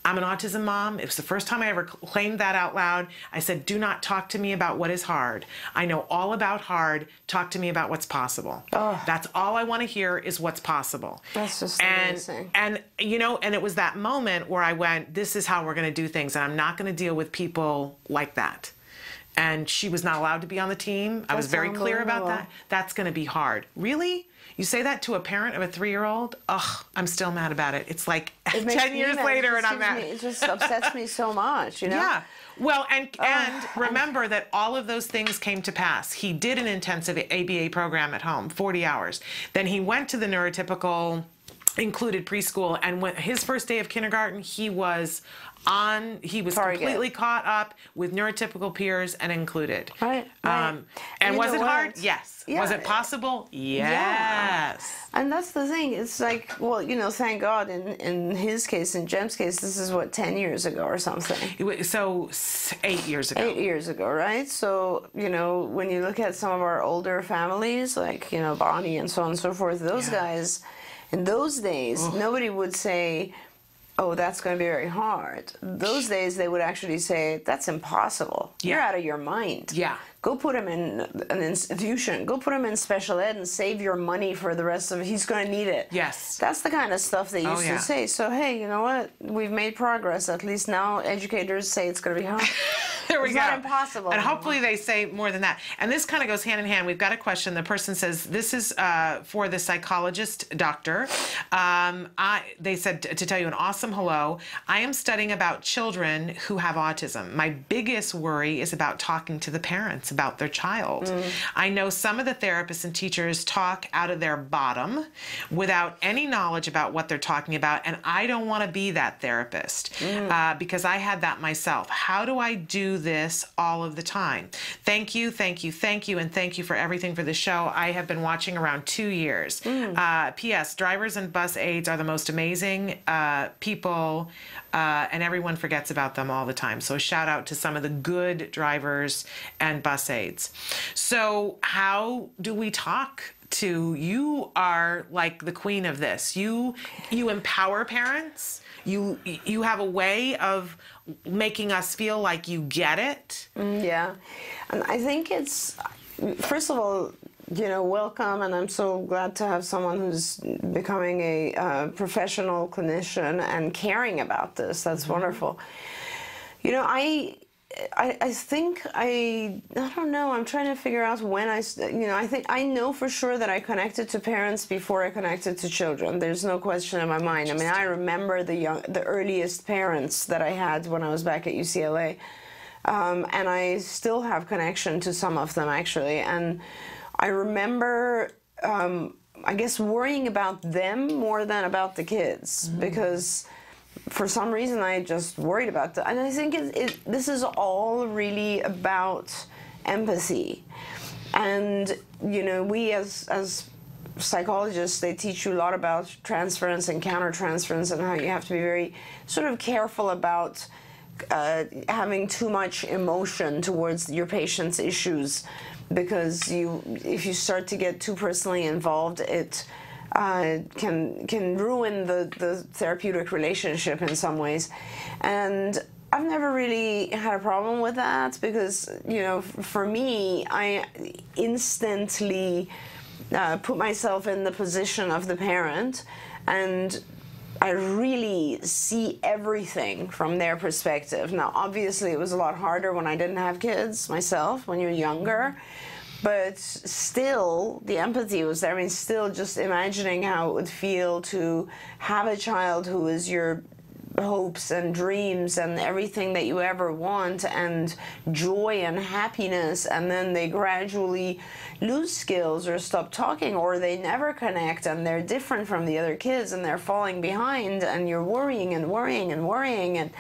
I'm an autism mom. It was the first time I ever claimed that out loud. I said, do not talk to me about what is hard. I know all about hard. Talk to me about what's possible. Oh. That's all I want to hear is what's possible. That's just amazing. And, you know, and it was that moment where I went, this is how we're going to do things. And I'm not going to deal with people like that. And she was not allowed to be on the team. I was very clear about that. That's going to be hard. Really? You say that to a parent of a 3-year-old? Ugh, I'm still mad about it. It's like 10 years later and I'm mad. It just upsets me so much, you know? Yeah. Well, and remember that all of those things came to pass. He did an intensive ABA program at home, 40 hours. Then he went to the neurotypical included preschool, and when his first day of kindergarten, he was completely caught up with neurotypical peers and included. Right. And was it hard? Yes. Yeah. Was it possible? Yes. Yeah. And that's the thing. It's like, well, you know, thank God in his case, in Jem's case, this is what, 10 years ago or something. So 8 years ago. 8 years ago, right? So, you know, when you look at some of our older families, like, you know, Bonnie and so on and so forth, those guys, in those days, nobody would say, oh, that's going to be very hard. Those days, they would actually say, that's impossible. Yeah. You're out of your mind. Yeah. Go put him in an institution. Go put him in special ed and save your money for the rest of it. He's going to need it. Yes. That's the kind of stuff they used to say. So, hey, you know what? We've made progress. At least now educators say it's going to be hard. There we It's go. not impossible. And hopefully they say more than that. And this kind of goes hand in hand. We've got a question. The person says, this is for the psychologist doctor. They said to tell you an awesome hello. I am studying about children who have autism. My biggest worry is about talking to the parents about their child. I know some of the therapists and teachers talk out of their bottom without any knowledge about what they're talking about, and I don't want to be that therapist because I had that myself. How do I do this all of the time? Thank you, thank you, thank you, and thank you for everything for the show. I have been watching around 2 years. P.S. Drivers and bus aides are the most amazing people, and everyone forgets about them all the time. So shout out to some of the good drivers and bus aides. So how do we talk to, you are like the queen of this. You empower parents. You have a way of making us feel like you get it. Yeah, and I think it's, first of all, welcome, and I'm so glad to have someone who's becoming a professional clinician and caring about this. That's wonderful. I think I don't know. I'm trying to figure out when I think I know for sure that I connected to parents before I connected to children. There's no question in my mind. I mean, I remember the earliest parents that I had when I was back at UCLA, and I still have connection to some of them actually. And I remember, I guess, worrying about them more than about the kids because for some reason I just worried about that. And I think this is all really about empathy. And, we as psychologists, they teach you a lot about transference and countertransference and how you have to be very sort of careful about having too much emotion towards your patient's issues, because if you start to get too personally involved, it can ruin the therapeutic relationship in some ways. And I've never really had a problem with that because, for me, I instantly put myself in the position of the parent, and I really see everything from their perspective. Now, obviously, it was a lot harder when I didn't have kids myself, when you're younger. But still, the empathy was there. I mean, still just imagining how it would feel to have a child who is your hopes and dreams and everything that you ever want, and joy and happiness, and then they gradually lose skills or stop talking, or they never connect and they're different from the other kids and they're falling behind, and you're worrying and worrying and worrying, and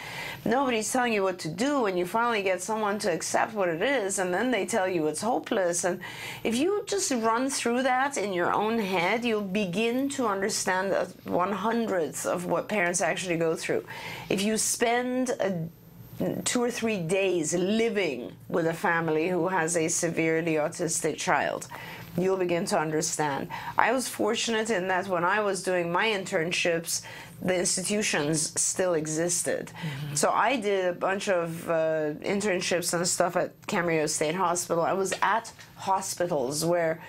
nobody's telling you what to do, and you finally get someone to accept what it is, and then they tell you it's hopeless. And if you just run through that in your own head, you'll begin to understand 1/100th of what parents actually go through. If you spend 2 or 3 days living with a family who has a severely autistic child, you'll begin to understand. I was fortunate in that when I was doing my internships, the institutions still existed. So I did a bunch of internships and stuff at Camarillo State Hospital. I was at hospitals where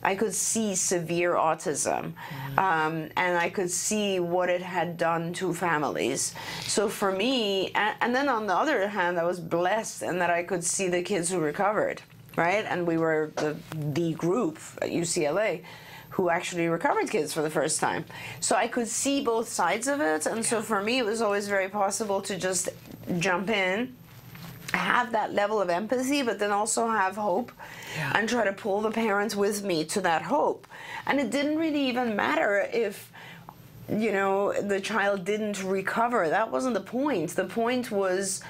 I could see severe autism, and I could see what it had done to families. So for me, and then on the other hand, I was blessed in that I could see the kids who recovered, right? And we were the group at UCLA who actually recovered kids for the first time. So I could see both sides of it, and so for me, it was always very possible to just jump in, have that level of empathy, but then also have hope and try to pull the parents with me to that hope. And it didn't really even matter if, the child didn't recover. That wasn't the point. The point was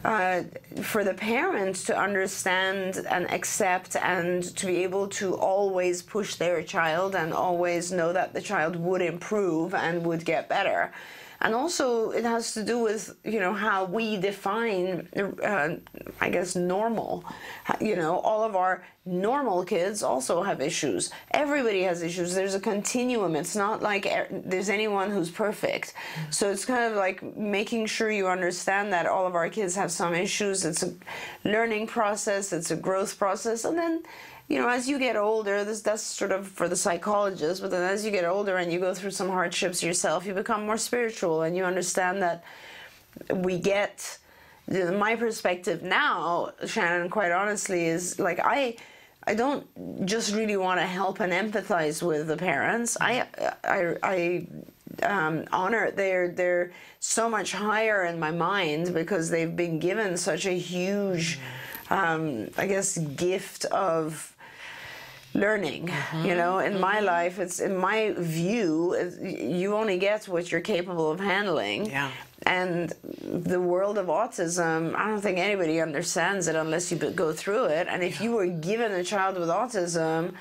for the parents to understand and accept and to be able to always push their child and always know that the child would improve and would get better. And also, it has to do with, how we define, I guess, normal. All of our normal kids also have issues. Everybody has issues. There's a continuum. It's not like there's anyone who's perfect. So it's kind of like making sure you understand that all of our kids have some issues. It's a learning process. It's a growth process. And then, as you get older, that's sort of for the psychologist, but then as you get older and you go through some hardships yourself, you become more spiritual and you understand that we get My perspective now, Shannon, quite honestly, is like I don't just really want to help and empathize with the parents. I honor they're so much higher in my mind because they've been given such a huge, I guess, gift of learning. You know, in my life, it's in my view, you only get what you're capable of handling. Yeah. And the world of autism, I don't think anybody understands it unless you go through it. And if you were given a child with autism,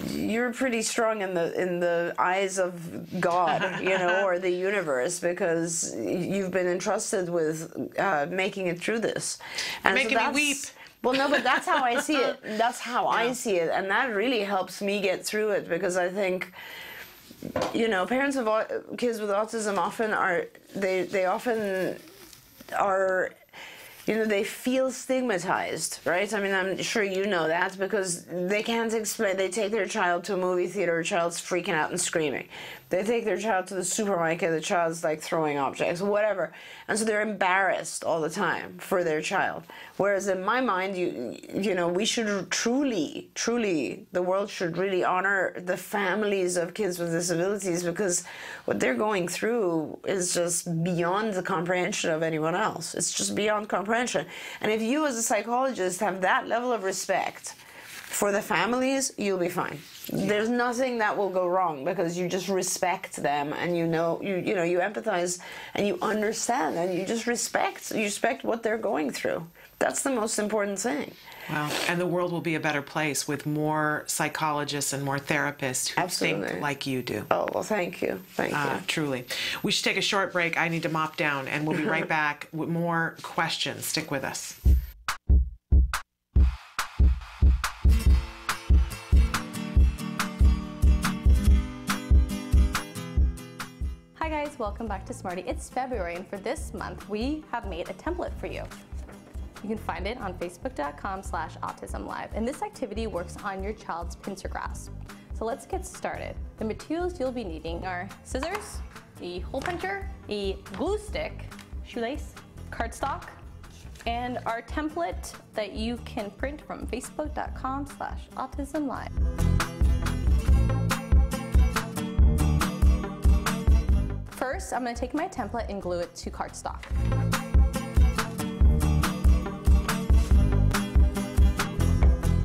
you're pretty strong in the eyes of God, you know, or the universe, because you've been entrusted with making it through this. And making me weep. Well, no, but that's how I see it. That's how I see it, and that really helps me get through it, because I think, you know, parents of kids with autism often are they often are, you know, they feel stigmatized, right? I mean, I'm sure you know that, because they can't explain. They take their child to a movie theater, a child's freaking out and screaming. They take their child to the supermarket, the child's like throwing objects, whatever. And so they're embarrassed all the time for their child. Whereas in my mind, you know, we should truly, the world should really honor the families of kids with disabilities, because what they're going through is just beyond the comprehension of anyone else. It's just beyond comprehension. And if you as a psychologist have that level of respect for the families, you'll be fine. There's nothing that will go wrong, because you just respect them, and you know you empathize and you understand, and you just respect what they're going through. That's the most important thing. Wow. And the world will be a better place with more psychologists and more therapists who think like you do. Oh, well, thank you. Thank you. Truly. We should take a short break. I need to mop down, and we'll be right back with more questions. Stick with us. Hi guys, welcome back to Smarty. It's February, and for this month we have made a template for you. You can find it on facebook.com/autism-live, and this activity works on your child's pincer grasp. So let's get started. The materials you'll be needing are scissors, a hole puncher, a glue stick, shoelace, cardstock, and our template that you can print from facebook.com/autism-live. First, I'm going to take my template and glue it to cardstock.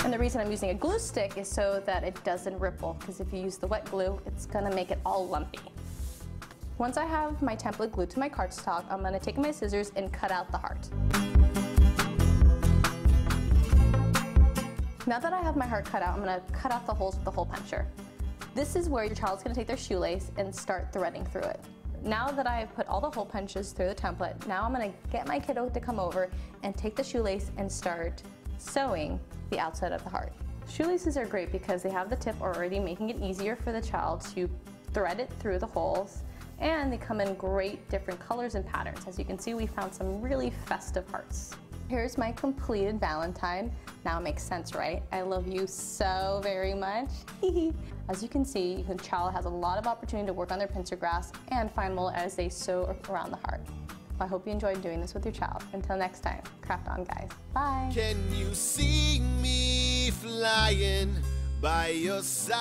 And the reason I'm using a glue stick is so that it doesn't ripple, because if you use the wet glue, it's going to make it all lumpy. Once I have my template glued to my cardstock, I'm going to take my scissors and cut out the heart. Now that I have my heart cut out, I'm going to cut out the holes with the hole puncher. This is where your child's going to take their shoelace and start threading through it. Now that I have put all the hole punches through the template, now I'm going to get my kiddo to come over and take the shoelace and start sewing the outside of the heart. Shoelaces are great because they have the tip already, making it easier for the child to thread it through the holes, and they come in great different colors and patterns. As you can see, we found some really festive hearts. Here's my completed Valentine. Now it makes sense, right? I love you so very much. As you can see, the child has a lot of opportunity to work on their pincer grasp and find mold as they sew around the heart. I hope you enjoyed doing this with your child. Until next time, craft on, guys. Bye. Can you see me flying by your side?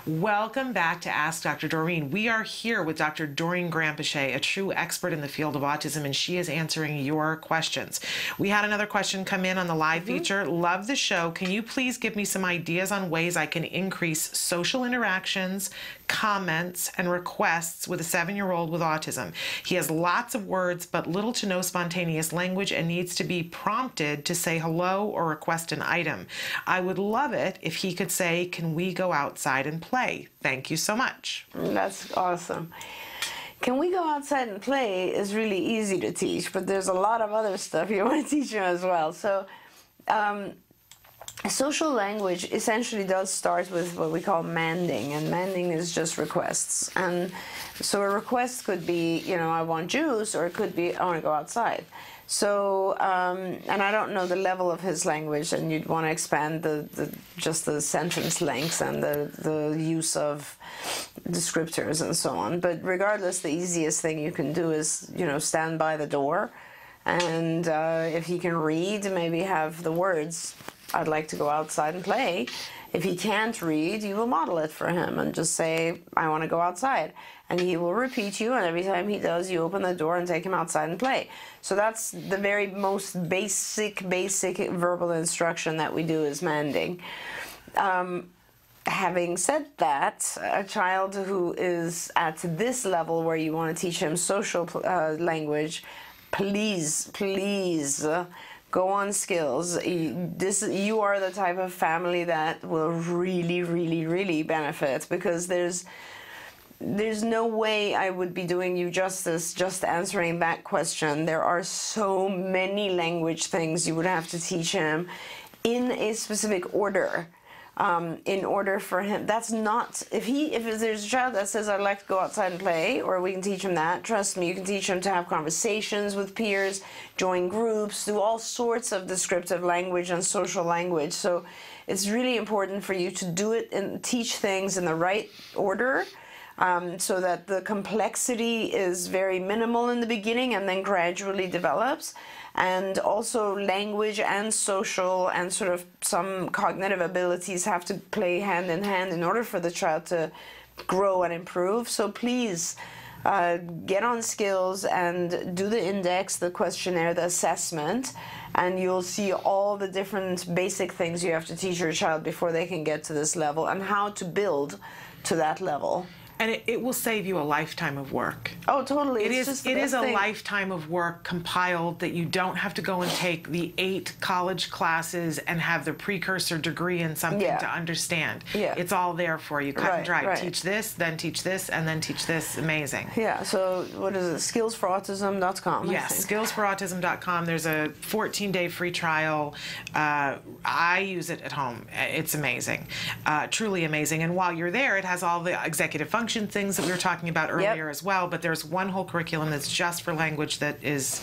Welcome back to Ask Dr. Doreen. We are here with Dr. Doreen Granpeesheh, a true expert in the field of autism, and she is answering your questions. We had another question come in on the live feature. Love the show. Can you please give me some ideas on ways I can increase social interactions, comments, and requests with a 7-year-old with autism? He has lots of words, but little to no spontaneous language, and needs to be prompted to say hello or request an item. I would love it if he could say, "Can we go outside and play?" Thank you so much. That's awesome. Can we go outside and play is really easy to teach, but there's a lot of other stuff you want to teach him as well. So social language essentially does start with what we call manding, and manding is just requests. And so a request could be, you know, I want juice, or it could be, I want to go outside. So, and I don't know the level of his language, and you'd want to expand just the sentence lengths and the use of descriptors and so on. But regardless, the easiest thing you can do is, you know, stand by the door, and if he can read, maybe have the words, I'd like to go outside and play. If he can't read, you will model it for him and just say, I want to go outside. And he will repeat you, and every time he does, you open the door and take him outside and play. So that's the very most basic verbal instruction that we do is manding. Having said that, a child who is at this level where you want to teach him social language, please go on skills. You are the type of family that will really benefit, because there's no way I would be doing you justice just answering that question. There are so many language things you would have to teach him in a specific order. In order for him, that's not, if there's a child that says I'd like to go outside and play, or we can teach him that, trust me, you can teach him to have conversations with peers, join groups, do all sorts of descriptive language and social language. So it's really important for you to do it and teach things in the right order, so that the complexity is very minimal in the beginning and then gradually develops. And also language and social and sort of some cognitive abilities have to play hand in hand in order for the child to grow and improve. So please get on skills and do the index, the questionnaire, the assessment, and you'll see all the different basic things you have to teach your child before they can get to this level, and how to build to that level. And it will save you a lifetime of work. Oh, totally. It is a lifetime of work compiled that you don't have to go and take the 8 college classes and have the precursor degree in something to understand. Yeah. It's all there for you, cut and dry. Right. Teach this, and then teach this. Amazing. Yeah, so what is it? Skillsforautism.com. Yes, skillsforautism.com. There's a 14-day free trial. I use it at home. It's amazing. Truly amazing. And while you're there, it has all the executive function things that we were talking about earlier as well, but there's one whole curriculum that's just for language that is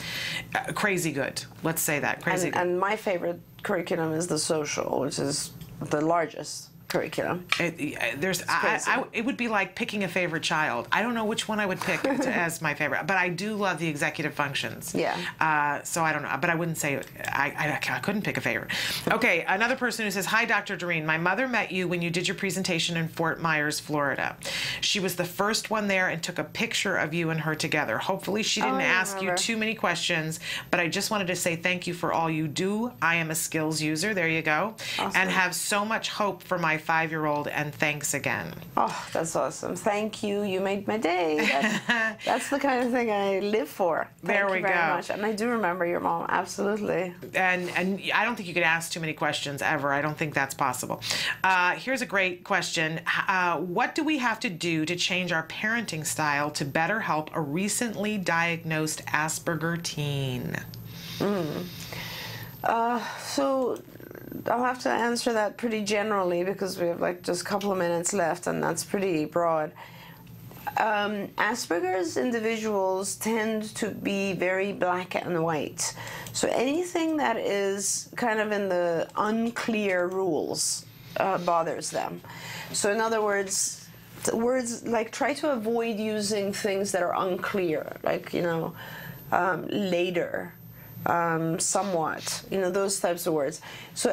crazy good. Let's say that, crazy good. And my favorite curriculum is the social, which is the largest curriculum. It would be like picking a favorite child. I don't know which one I would pick as my favorite, but I do love the executive functions. Yeah. So I don't know, but I wouldn't say I couldn't pick a favorite. Okay, another person who says, "Hi, Dr. Doreen. My mother met you when you did your presentation in Fort Myers, Florida. She was the first one there and took a picture of you and her together. Hopefully she didn't ask you too many questions, but I just wanted to say thank you for all you do. I am a skills user," there you go, awesome, "and have so much hope for my 5-year-old, and thanks again." Oh, that's awesome. Thank you. You made my day. That's the kind of thing I live for. Thank you very much. And I do remember your mom, absolutely. And I don't think you could ask too many questions ever. I don't think that's possible. Here's a great question. What do we have to do to change our parenting style to better help a recently diagnosed Asperger teen? So I'll have to answer that pretty generally because we have like just a couple of minutes left, and that's pretty broad. Asperger's individuals tend to be very black and white. So anything that is kind of in the unclear rules bothers them. So in other words, like try to avoid using things that are unclear, like, you know, later. Somewhat, you know, those types of words. So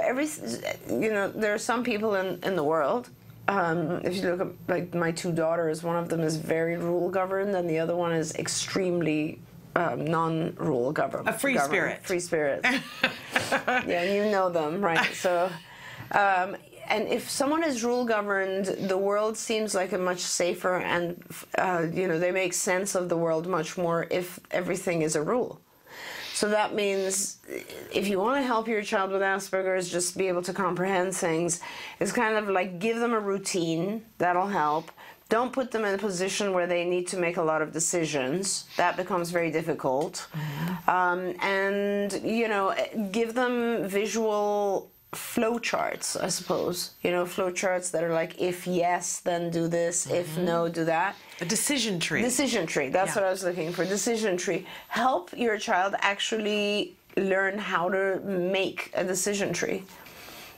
you know, there are some people in the world, if you look at, like, my 2 daughters, one of them is very rule governed and the other one is extremely non-rule governed. A free spirit. Free spirit. Yeah, you know them, right? So, and if someone is rule governed, the world seems like a much safer, and you know, they make sense of the world much more if everything is a rule. So that means if you want to help your child with Asperger's, just be able to comprehend things, it's kind of like give them a routine. That'll help. Don't put them in a position where they need to make a lot of decisions. That becomes very difficult. And, you know, give them visual flow charts, I suppose. You know, flow charts that are like, if yes, then do this, if no, do that. A decision tree. Decision tree, that's what I was looking for. Decision tree. Help your child actually learn how to make a decision tree.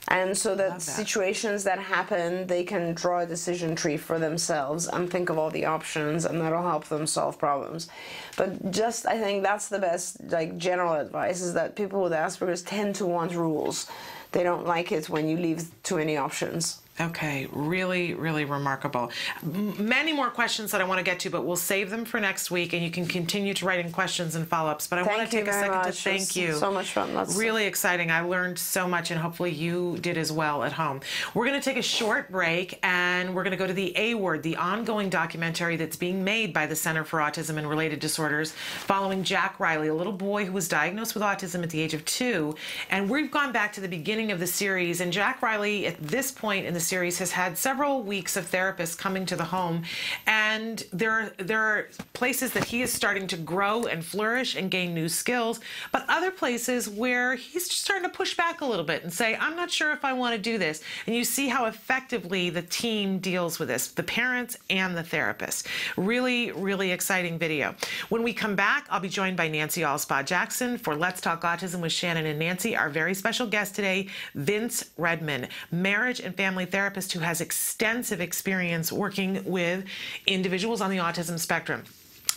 And so that situations that happen, they can draw a decision tree for themselves and think of all the options, and that'll help them solve problems. But just, I think that's the best, like, general advice, is that people with Asperger's tend to want rules. They don't like it when you leave too many options. Okay, really, really remarkable. Many more questions that I want to get to, but we'll save them for next week, and you can continue to write in questions and follow-ups. But I want to take a second to thank you. So much fun. Really exciting. I learned so much, and hopefully you did as well at home. We're going to take a short break, and we're going to go to the A Word, the ongoing documentary that's being made by the Center for Autism and Related Disorders, following Jack Riley, a little boy who was diagnosed with autism at the age of 2. And we've gone back to the beginning of the series, and Jack Riley, at this point in the series, has had several weeks of therapists coming to the home, and there are places that he is starting to grow and flourish and gain new skills, but other places where he's just starting to push back a little bit and say, I'm not sure if I want to do this. And you see how effectively the team deals with this, the parents and the therapists. Really, really exciting video. When we come back, I'll be joined by Nancy Alspaugh-Jackson for Let's Talk Autism with Shannon and Nancy. Our very special guest today, Vince Redmond, marriage and family therapist who has extensive experience working with individuals on the autism spectrum.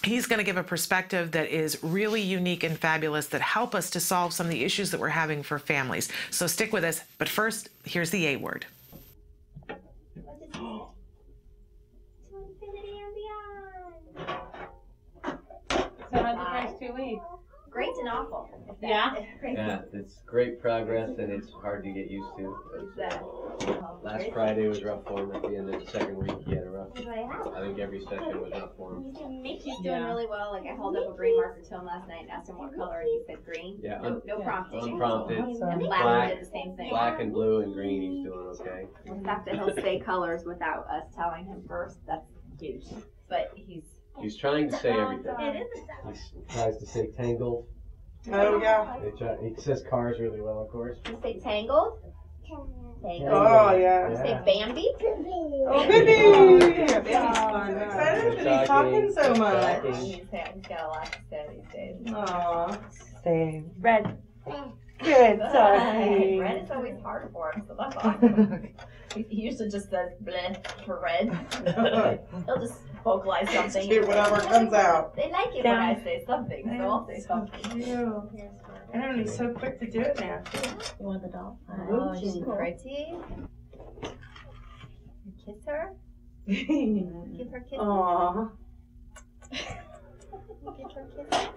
He's going to give a perspective that is really unique and fabulous that help us to solve some of the issues that we're having for families. So stick with us. But first, here's the A Word. To infinity and beyond. So how's the first 2 weeks? Great and awful. Yeah? Yeah, it's great progress, and it's hard to get used to. Last Friday was rough for him. At the end of the second week, he had a rough. I think every session was rough for him. He's doing really well. Like, I held up a green marker to him last night and asked him what color, and he said green. Yeah, no prompting. Unprompted. And black did the same thing. Black and blue and green, he's doing okay. The fact that he'll say colors without us telling him first, that's huge. But he's trying to say everything. It is. He tries to say tangled. Oh, yeah. He says cars really well, of course. You say tangled? Tangled. Oh, yeah. You say Bambi? Oh, Bambi! Yeah, Bambi's fun. I'm excited that he's talking so much. He's got a lot to say these days. Aww. Say red. Good, sorry. Red is always hard for him, so that's awesome. He usually just says bleh for red. He'll just vocalize something. Just whatever comes out. They like it when I say something, so I'll say something. I don't know, he's so quick to do it now. You want the doll? Oh, she's pretty. You kiss her? Give her kisses. Aww. Give her kisses.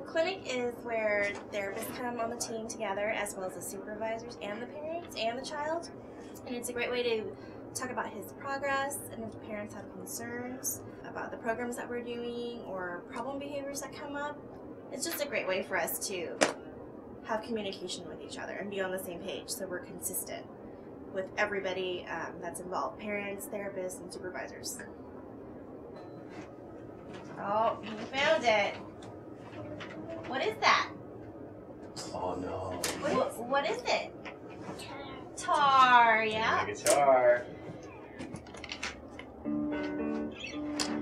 Clinic is where therapists come on the team together, as well as the supervisors and the parents and the child. And it's a great way to talk about his progress, and if the parents have concerns about the programs that we're doing or problem behaviors that come up. It's just a great way for us to have communication with each other and be on the same page so we're consistent with everybody that's involved, parents, therapists, and supervisors. Oh, you found it. What is that? Oh no. What is it? Tar, yeah? The guitar.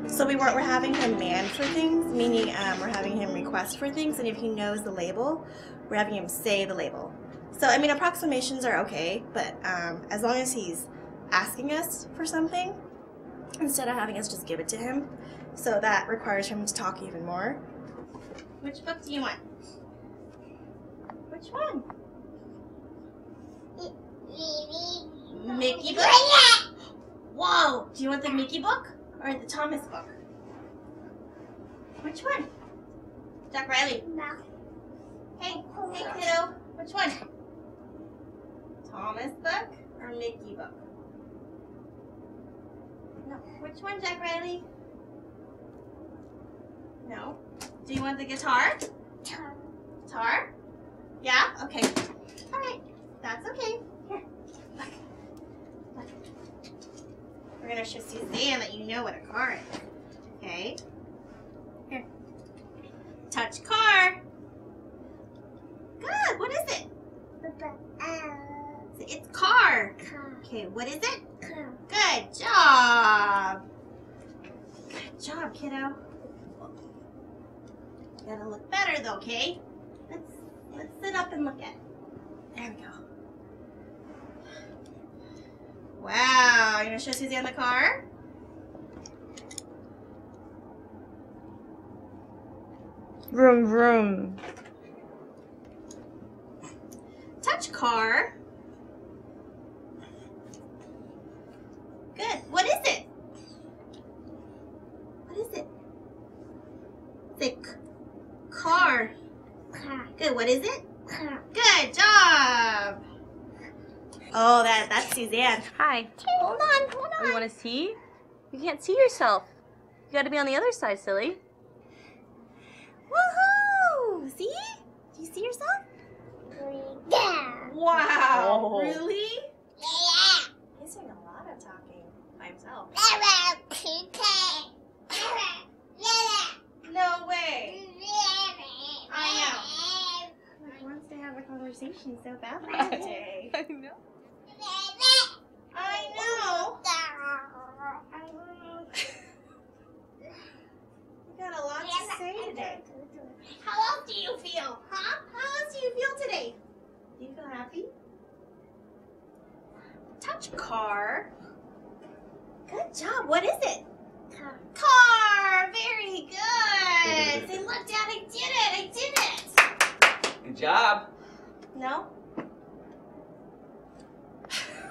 So we're having him demand for things, meaning we're having him request for things, and if he knows the label, we're having him say the label. So, I mean, approximations are okay, but as long as he's asking us for something, instead of having us just give it to him, so that requires him to talk even more. Which book do you want? Which one? Mickey book? Whoa! Do you want the Mickey book or the Thomas book? Which one? Jack Riley? No. Hey, kiddo. Which one? Thomas book or Mickey book? No. Which one, Jack Riley? No. Do you want the guitar? Guitar? Yeah? Okay. All right. That's okay. Here. Look. Look. We're going to show Suzanne that you know what a car is. Okay. Here. Touch car. Good. What is it? Okay, what is it? Good job. Good job, kiddo. You gotta look better though, okay? Let's sit up and look at it. There we go. Wow, you gonna show Suzanne the car? Vroom, vroom. Touch car. Good. What is it? What is it? It's a car. Good. What is it? Good job. Oh, that's Suzanne. Hi. Hold on. Oh, you want to see? You can't see yourself. You got to be on the other side, silly. Woohoo! See? Do you see yourself? Yeah. Wow. Oh. Really? Yeah. He's doing a lot of talking by himself. No way. I know. He wants to have a conversation so badly today. I know. I know. You got a lot to say today. How else do you feel? Huh? How else do you feel today? Do you feel happy? Touch car. Good job. What is it? Car. Very good. Say, look, Dad, I did it. I did it. Good job. No?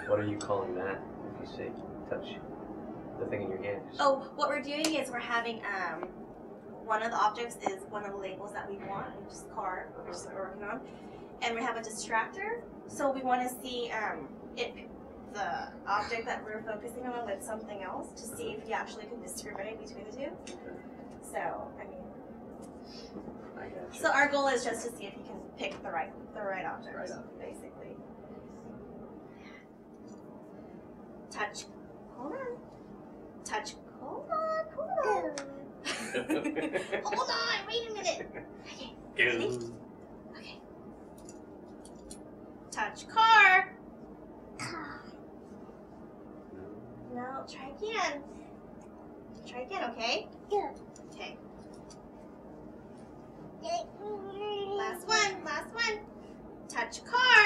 What are you calling that? If you say touch the thing in your hand. Oh, what we're doing is we're having one of the objects is one of the labels that we want, which is car, which is what we're working on, and we have a distractor. So we want to see if the object that we're focusing on with something else to see if you actually can discriminate between the two. So I mean, so our goal is just to see if you can pick the right object, basically. Touch. Hold on. Touch. Hold on. Hold on. Wait a minute. Okay. Ready? Okay. Touch car. No, try again. Try again, okay? Yeah. Okay. Last one. Last one. Touch car.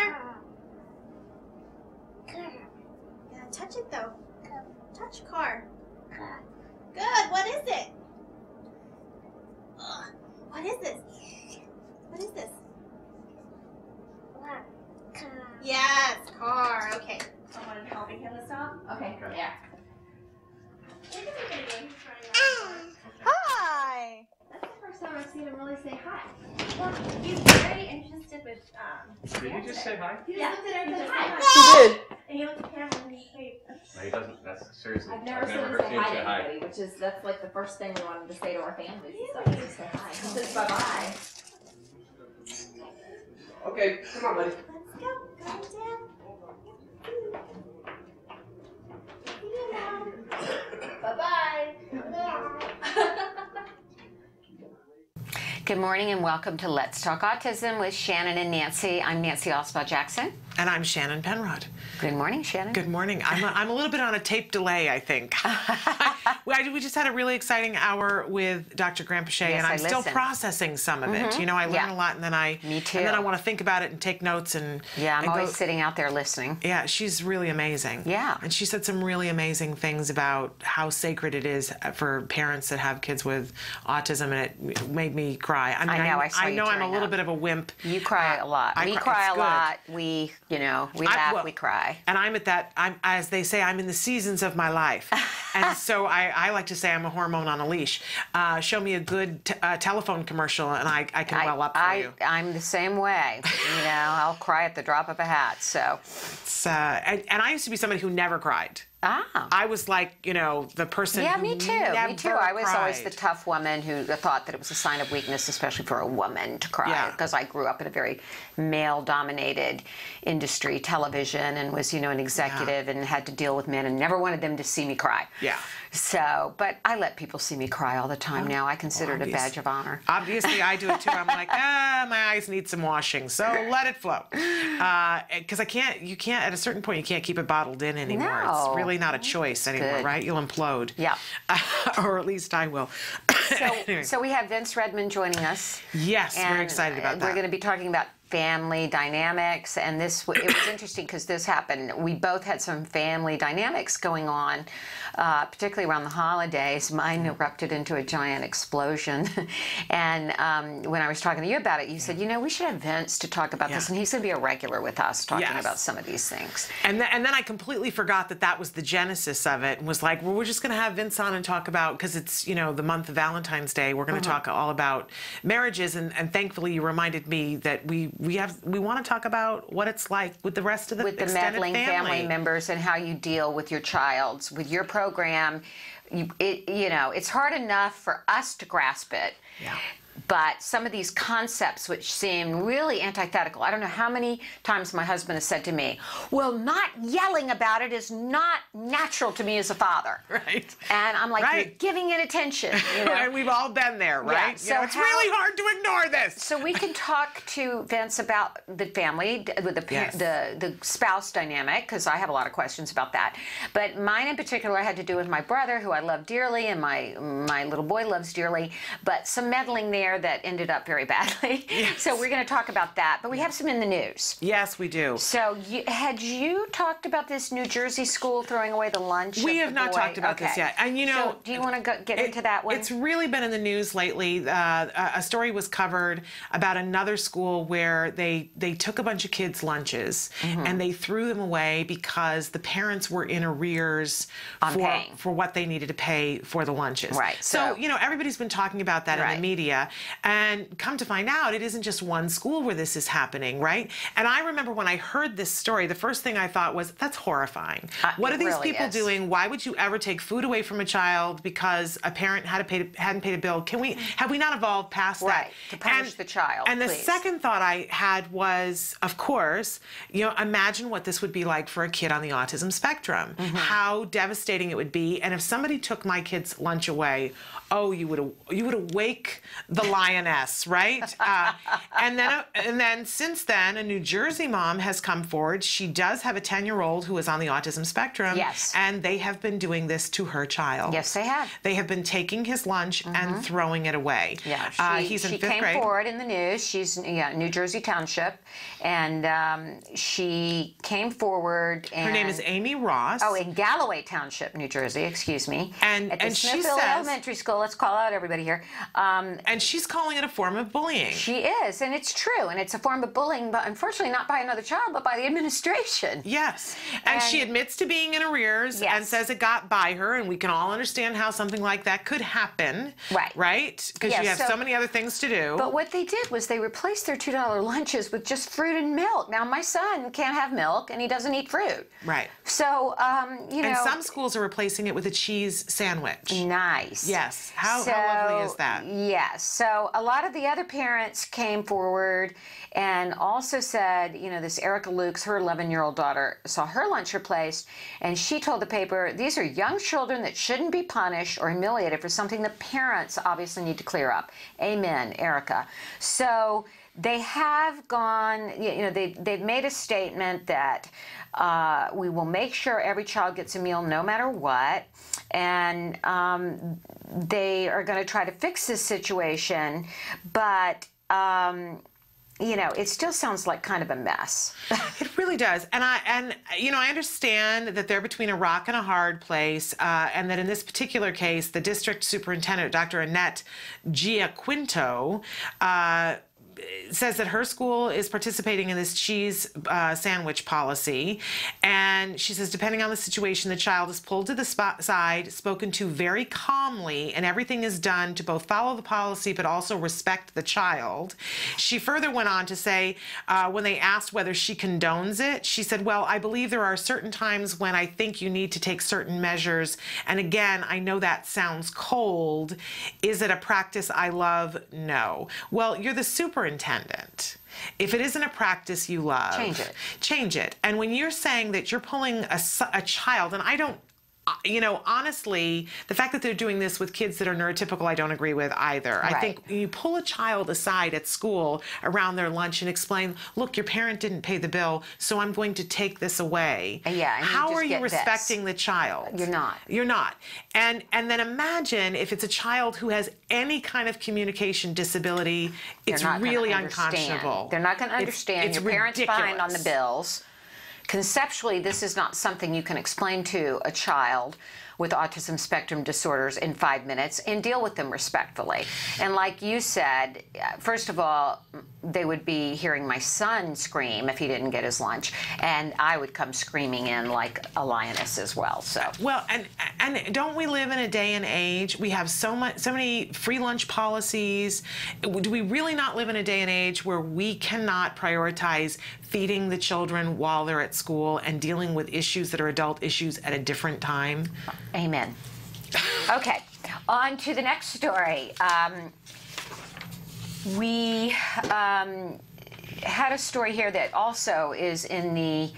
Yeah, touch it though. Touch car. Good. What is it? What is this? What is this? Yes, car. Okay. Someone helping him to stop? Okay. Yeah. Hi. That's the first time I've seen him really say hi. Well, he's very interested with Did you just say hi? He just looked at her and said hi. He did. And he looked at the camera and he waved. No, he doesn't. That's seriously. I've never heard seen him say hi to anybody, which is that's like the first thing we wanted to say to our families and stuff. Is to say hi. He says bye bye. Okay, come on, buddy. Let's go. Go, Dad. Bye Good morning and welcome to Let's Talk Autism with Shannon and Nancy. I'm Nancy Alspaugh-Jackson. And I'm Shannon Penrod. Good morning, Shannon. Good morning. I'm a little bit on a tape delay, I think. We just had a really exciting hour with Dr. Granpeesheh, and I'm still processing some of it. You know, I learn a lot, and then I want to think about it and take notes. And I'm always sitting out there listening. Yeah, she's really amazing. Yeah. And she said some really amazing things about how sacred it is for parents that have kids with autism, and it made me cry. I mean, I know I'm a little bit of a wimp. You cry a lot. We cry a lot. We laugh, we cry. And I'm at that, as they say, I'm in the seasons of my life. And so I like to say I'm a hormone on a leash. Show me a good telephone commercial and I can well up for you. I'm the same way. I'll cry at the drop of a hat. So, and I used to be somebody who never cried. I was like, you know, the person Yeah, who me too. never Me too. I was always the cried. tough woman who thought that it was a sign of weakness, especially for a woman to cry, because I grew up in a very male-dominated industry, television, and was, you know, an executive and had to deal with men and never wanted them to see me cry. Yeah. So, but I let people see me cry all the time now. I consider it a badge of honor. Obviously, I do it too. I'm like, my eyes need some washing, so let it flow. Because you can't, at a certain point, you can't keep it bottled in anymore. No. It's really not a choice anymore, Good. right? You'll implode. Yeah. Or at least I will. Anyway. So we have Vince Redmond joining us. Yes, we're excited about that. We're going to be talking about family dynamics, and it was interesting because this happened. We both had some family dynamics going on, particularly around the holidays. Mine erupted into a giant explosion, and when I was talking to you about it, you said, you know, we should have Vince to talk about this, and he's going to be a regular with us talking about some of these things. And then I completely forgot that was the genesis of it, and was like, well, we're just going to have Vince on and talk about, because it's, you know, the month of Valentine's Day, we're going to talk all about marriages, and thankfully you reminded me that we want to talk about what it's like with the rest of the extended meddling family members and how you deal with your child. With your program, you know, it's hard enough for us to grasp it. Yeah. But some of these concepts which seem really antithetical, I don't know how many times my husband has said to me, well, not yelling about it is not natural to me as a father. Right. And I'm like, you're giving it attention. You know? And we've all been there, right? Yeah. So you know, it's really hard to ignore this. So we can talk to Vince about the family, with the spouse dynamic, because I have a lot of questions about that. But mine in particular had to do with my brother, who I love dearly, and my little boy loves dearly, but some meddling there that ended up very badly. Yes. So we're going to talk about that. But we have some in the news. Yes, we do. So had you talked about this New Jersey school throwing away the lunch? We have not talked about this yet. And you know, so do you want to get into that one? It's really been in the news lately. A story was covered about another school where they took a bunch of kids' lunches and they threw them away because the parents were in arrears for what they needed to pay for the lunches. Right. So you know, everybody's been talking about that in the media. And come to find out, it isn't just one school where this is happening, right? And I remember when I heard this story, the first thing I thought was, that's horrifying. What are these people doing? Why would you ever take food away from a child because a parent hadn't paid a bill? Have we not evolved past that? To punish the child, And the second thought I had was, of course, you know, imagine what this would be like for a kid on the autism spectrum. How devastating it would be. And if somebody took my kid's lunch away, oh, you would awake the lioness, right? And then since then, a New Jersey mom has come forward. She does have a 10-year-old who is on the autism spectrum. Yes. And they have been doing this to her child. Yes, they have. They have been taking his lunch and throwing it away. Yeah, he's in 5th grade. She came forward in the news. She's New Jersey Township, and she came forward. And, her name is Amy Ross. Oh, in Galloway Township, New Jersey. Excuse me. And at the she Smithville says, Elementary School. Let's call out everybody here. And she's calling it a form of bullying. She is, and it's true, and it's a form of bullying, but unfortunately not by another child, but by the administration. Yes, and she admits to being in arrears and says it got by her, and we can all understand how something like that could happen. Right. Right? Because you have so many other things to do. But what they did was they replaced their $2 lunches with just fruit and milk. Now, my son can't have milk, and he doesn't eat fruit. Right. So, you know. And some schools are replacing it with a cheese sandwich. Nice. Yes. How lovely is that? Yes. So a lot of the other parents came forward and also said, you know, this Erica Lukes, her 11-year-old daughter, saw her lunch replaced, and she told the paper, these are young children that shouldn't be punished or humiliated for something the parents obviously need to clear up. Amen, Erica. So they have gone, you know, they've made a statement that we will make sure every child gets a meal no matter what, and they are going to try to fix this situation, but you know, it still sounds like kind of a mess. It really does. And you know, I understand that they're between a rock and a hard place, and that in this particular case, the district superintendent, Dr. Annette Giaquinto, says that her school is participating in this cheese sandwich policy. And she says, depending on the situation, the child is pulled to the side, spoken to very calmly, and everything is done to both follow the policy but also respect the child. She further went on to say, when they asked whether she condones it, she said, well, I believe there are certain times when I think you need to take certain measures. And again, I know that sounds cold. Is it a practice I love? No. Well, you're the superintendent. If it isn't a practice you love, change it. Change it. And when you're saying that you're pulling a child, and I don't, you know, honestly, the fact that they're doing this with kids that are neurotypical, I don't agree with either. Right. I think you pull a child aside at school around their lunch and explain, look, your parent didn't pay the bill, so I'm going to take this away. Yeah. How are you respecting the child? You're not. You're not. And then imagine if it's a child who has any kind of communication disability, it's really unconscionable. They're not going to understand. Your parent's behind on the bills. Conceptually, this is not something you can explain to a child with autism spectrum disorders in 5 minutes and deal with them respectfully. And like you said, first of all, they would be hearing my son scream if he didn't get his lunch, and I would come screaming in like a lioness as well. So well, and don't we live in a day and age? We have so many free lunch policies. Do we really not live in a day and age where we cannot prioritize feeding the children while they're at school and dealing with issues that are adult issues at a different time? Amen. Okay, on to the next story. We had a story here that also is in the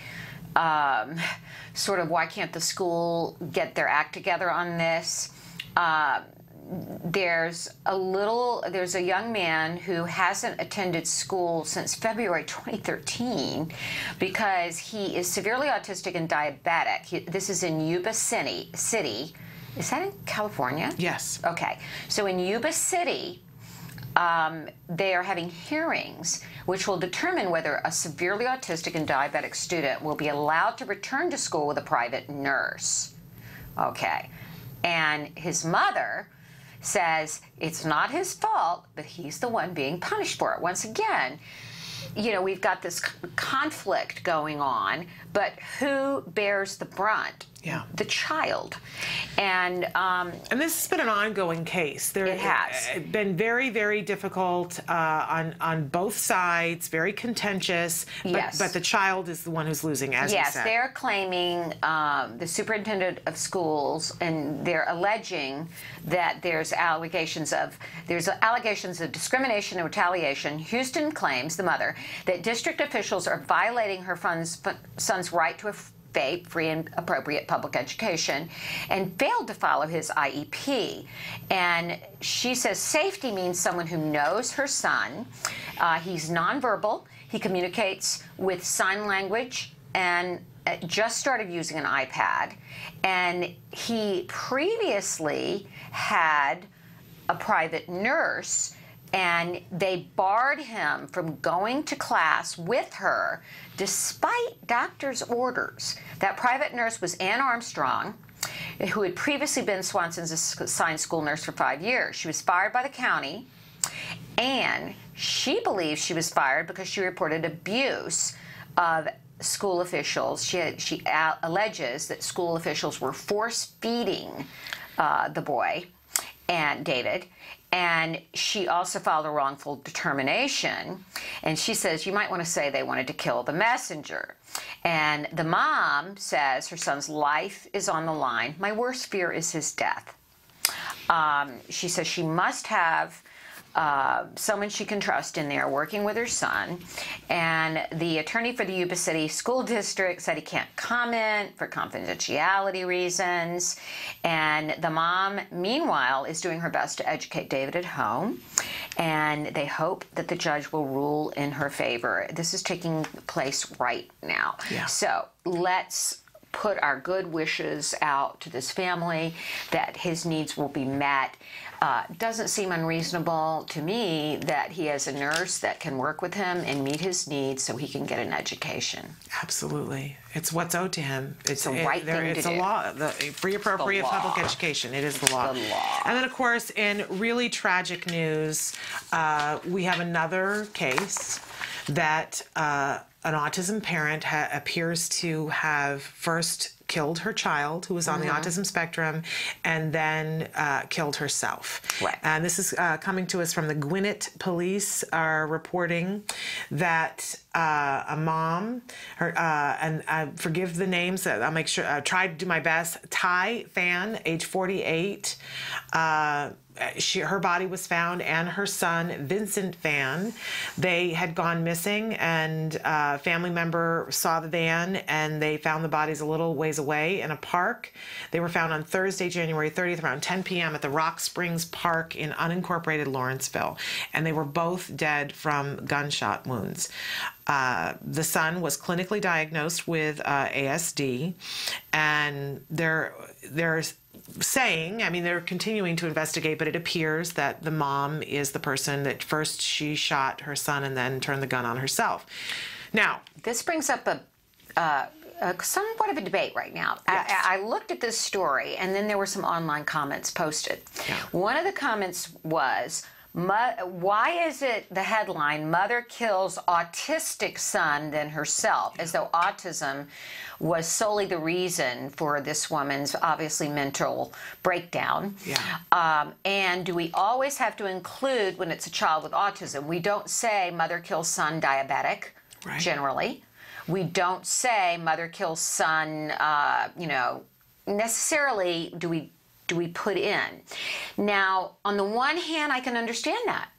sort of why can't the school get their act together on this. There's a young man who hasn't attended school since February 2013 because he is severely autistic and diabetic. This is in Yuba City. Is that in California? Yes. Okay. So in Yuba City, they are having hearings which will determine whether a severely autistic and diabetic student will be allowed to return to school with a private nurse. Okay. And his mother says it's not his fault, but he's the one being punished for it. Once again, you know, we've got this conflict going on, but who bears the brunt? Yeah. The child. And this has been an ongoing case. It has been very, very difficult on both sides, very contentious. Yes. But the child is the one who's losing, as you said. Yes, they're claiming, the superintendent of schools, and they're alleging that there's allegations of discrimination and retaliation. Houston claims, the mother, that district officials are violating her son's right to a free and appropriate public education and failed to follow his IEP. And she says safety means someone who knows her son. He's nonverbal. He communicates with sign language and just started using an iPad. And he previously had a private nurse, and they barred him from going to class with her despite doctor's orders. That private nurse was Ann Armstrong, who had previously been Swanson's assigned school nurse for 5 years. She was fired by the county, and she believes she was fired because she reported abuse of school officials. She alleges that school officials were force-feeding the boy and David. And she also filed a wrongful determination. And she says, you might want to say they wanted to kill the messenger. And the mom says her son's life is on the line. My worst fear is his death. She says she must have someone she can trust in there working with her son. And the attorney for the Yuba City School District said he can't comment for confidentiality reasons. And the mom, meanwhile, is doing her best to educate David at home. And they hope that the judge will rule in her favor. This is taking place right now. Yeah. So let's put our good wishes out to this family that his needs will be met. Doesn't seem unreasonable to me that he has a nurse that can work with him and meet his needs so he can get an education. Absolutely. It's what's owed to him. It's the right thing to It's do. a law. The free, appropriate public education. It is the law. And then, of course, in really tragic news, we have another case that an autism parent appears to have first killed her child who was on the autism spectrum and then killed herself. Right. And this is coming to us from the Gwinnett police are reporting that a mom, and forgive the names, I'll make sure, try to do my best, Ty Fan, age 48, her body was found, and her son, Vincent Fan. They had gone missing, and a family member saw the van, and they found the bodies a little ways away in a park. They were found on Thursday, January 30th, around 10 p.m. at the Rock Springs Park in unincorporated Lawrenceville, and they were both dead from gunshot wounds. The son was clinically diagnosed with ASD, and they're saying, I mean, they're continuing to investigate, but it appears that the mom is the person that first she shot her son and then turned the gun on herself. Now, this brings up somewhat of a debate right now. Yes. I looked at this story, and then there were some online comments posted. Yeah. One of the comments was, why is it the headline, mother kills autistic son than herself, as though autism was solely the reason for this woman's obviously mental breakdown. Yeah. And do we always have to include when it's a child with autism? We don't say mother kills son diabetic, generally. We don't say mother kills son, necessarily do we put in. Now, on the one hand, I can understand that.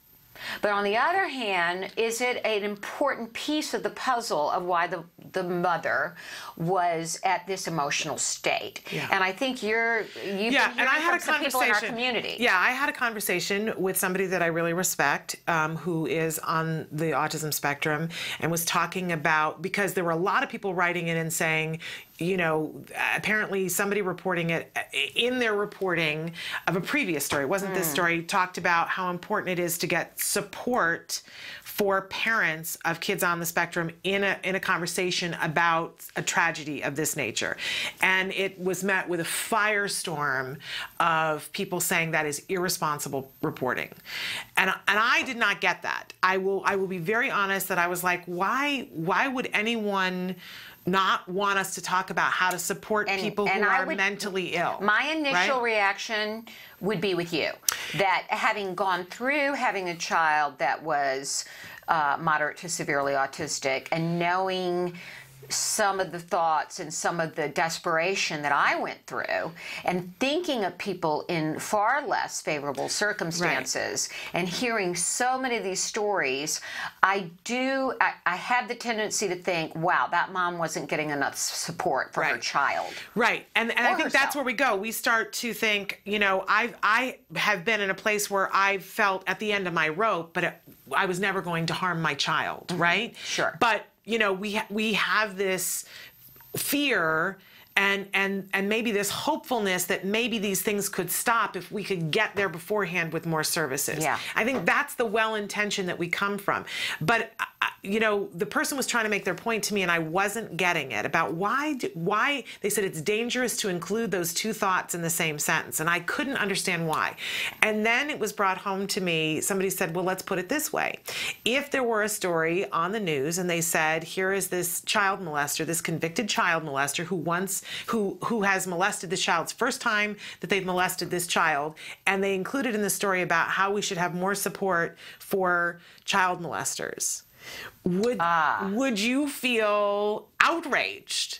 But on the other hand, is it an important piece of the puzzle of why the mother was at this emotional state? Yeah. And I think you've been hearing from some people in our community. Yeah, I had a conversation with somebody that I really respect, who is on the autism spectrum, and was talking about, because there were a lot of people writing in and saying, you know, apparently somebody reporting it in their reporting of a previous story, it wasn't this story, talked about how important it is to get support for parents of kids on the spectrum in a conversation about a tragedy of this nature. And it was met with a firestorm of people saying that is irresponsible reporting. And I did not get that. I will be very honest that I was like, why would anyone not want us to talk about how to support people who are mentally ill? My initial reaction would be with you, that having gone through having a child that was moderate to severely autistic and knowing some of the thoughts and some of the desperation that I went through, and thinking of people in far less favorable circumstances, and hearing so many of these stories, I have the tendency to think, wow, that mom wasn't getting enough support for her child. Right. And I think that's where we go. We start to think, you know, I have been in a place where I felt at the end of my rope, but I was never going to harm my child, right? Sure. But you know, we have this fear and maybe this hopefulness that maybe these things could stop if we could get there beforehand with more services. Yeah. I think that's the well-intention that we come from. But you know, the person was trying to make their point to me, and I wasn't getting it, about why they said it's dangerous to include those two thoughts in the same sentence, and I couldn't understand why. And then it was brought home to me, somebody said, well, let's put it this way. If there were a story on the news and they said, here is this child molester, this convicted child molester who has molested this child's first time that they've molested this child, and they included in the story about how we should have more support for child molesters, would you feel outraged?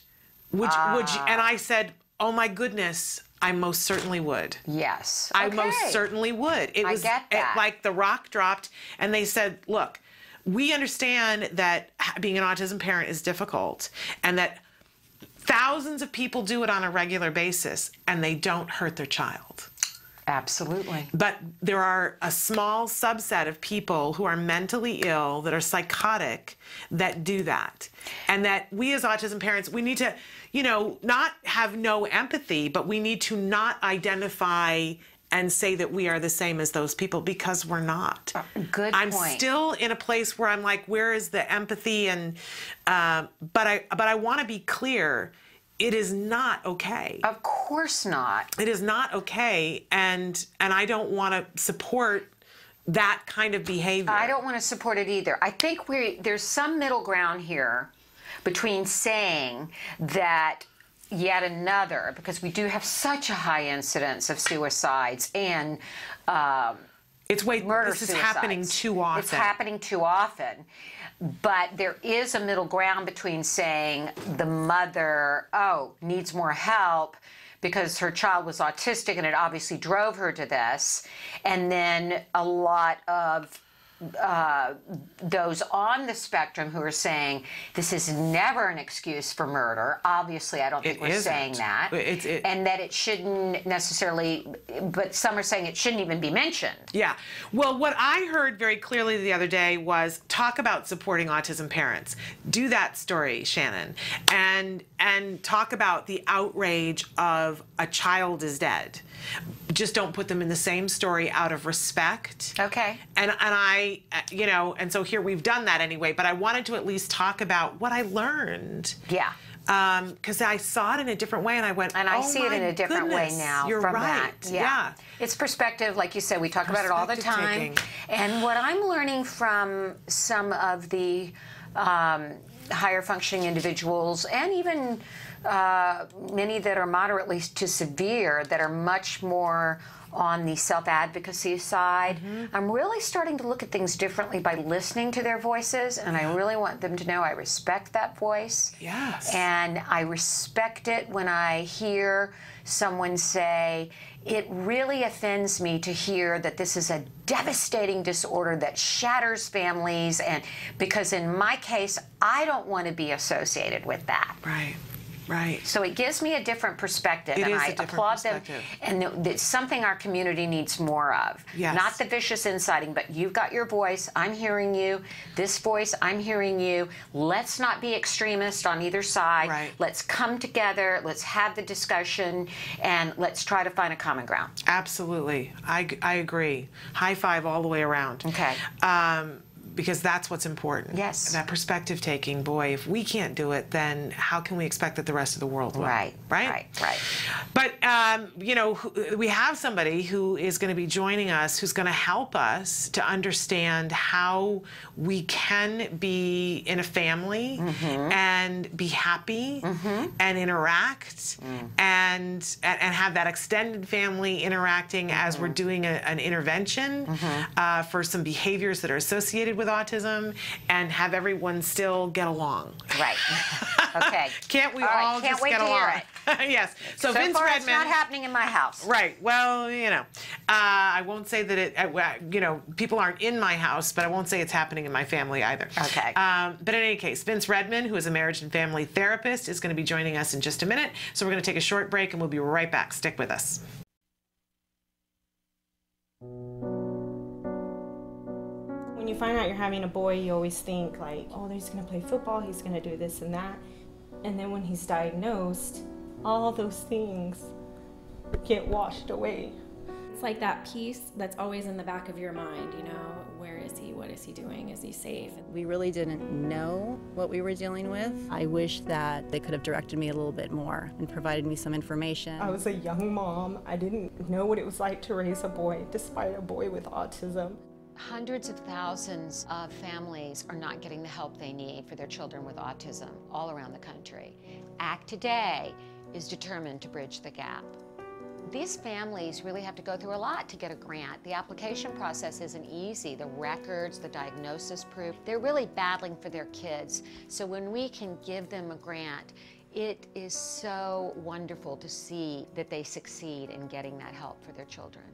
Would you? And I said, oh my goodness, I most certainly would. Yes. I most certainly would. I get that. Like the rock dropped, and they said, look, we understand that being an autism parent is difficult, and that thousands of people do it on a regular basis, and they don't hurt their child. Absolutely. But there are a small subset of people who are mentally ill, that are psychotic, that do that. And that we as autism parents, we need to, not have no empathy, but we need to not identify and say that we are the same as those people, because we're not. Good I'm point. still in a place where I'm like, where is the empathy? And but I want to be clear. It is not okay. Of course not. It is not okay, and I don't want to support that kind of behavior. I don't want to support it either. I think there's some middle ground here between saying that yet another, because we do have such a high incidence of suicides and murder this is suicides. Happening too often. It's happening too often. But there is a middle ground between saying the mother, needs more help because her child was autistic and it obviously drove her to this, and then a lot of those on the spectrum who are saying this is never an excuse for murder. Obviously, I don't think we're saying that. And that it shouldn't necessarily, but some are saying it shouldn't even be mentioned. Yeah. Well, what I heard very clearly the other day was talk about supporting autism parents. Do that story, Shannon, and talk about the outrage of a child is dead. Just don't put them in the same story out of respect. Okay. And I, and so here we've done that anyway, but I wanted to at least talk about what I learned. Yeah. Because I saw it in a different way, and I went, and I see it in a different way now. You're from right. That. Yeah. It's perspective, like you said, we talk about it all the time. And what I'm learning from some of the higher functioning individuals, and even many that are moderately to severe, that are much more on the self-advocacy side. I'm really starting to look at things differently by listening to their voices, and I really want them to know I respect that voice. Yes. And I respect it when I hear someone say, it really offends me to hear that this is a devastating disorder that shatters families, and because in my case, I don't want to be associated with that. Right. Right. So it gives me a different perspective, and I applaud them. And it's something our community needs more of. Yes. Not the vicious inciting, but you've got your voice, I'm hearing you. This voice, I'm hearing you. Let's not be extremist on either side. Right. Let's come together, let's have the discussion, and let's try to find a common ground. Absolutely. I agree. High five all the way around. Okay. Because that's what's important. Yes. That perspective taking, boy, if we can't do it, then how can we expect that the rest of the world will? Right. Right? Right. But, we have somebody who is going to be joining us who's going to help us to understand how we can be in a family and be happy and interact and have that extended family interacting as we're doing an intervention for some behaviors that are associated with autism, and have everyone still get along. Right. Okay. Can't we all can't just wait get to along? hear it. Yes. So Vince far, Redmond. it's not happening in my house. Right. Well, I won't say that people aren't in my house, but I won't say it's happening in my family either. Okay. But in any case, Vince Redmond, who is a marriage and family therapist, is going to be joining us in just a minute. So we're going to take a short break, and we'll be right back. Stick with us. When you find out you're having a boy, you always think like, oh, he's going to play football, he's going to do this and that. And then when he's diagnosed, all those things get washed away. It's like that piece that's always in the back of your mind, where is he, what is he doing, is he safe? We really didn't know what we were dealing with. I wish that they could have directed me a little bit more and provided me some information. I was a young mom. I didn't know what it was like to raise a boy, despite a boy with autism. Hundreds of thousands of families are not getting the help they need for their children with autism all around the country. ACT Today is determined to bridge the gap. These families really have to go through a lot to get a grant. The application process isn't easy. The records, the diagnosis proof, they're really battling for their kids. So when we can give them a grant, it is so wonderful to see that they succeed in getting that help for their children.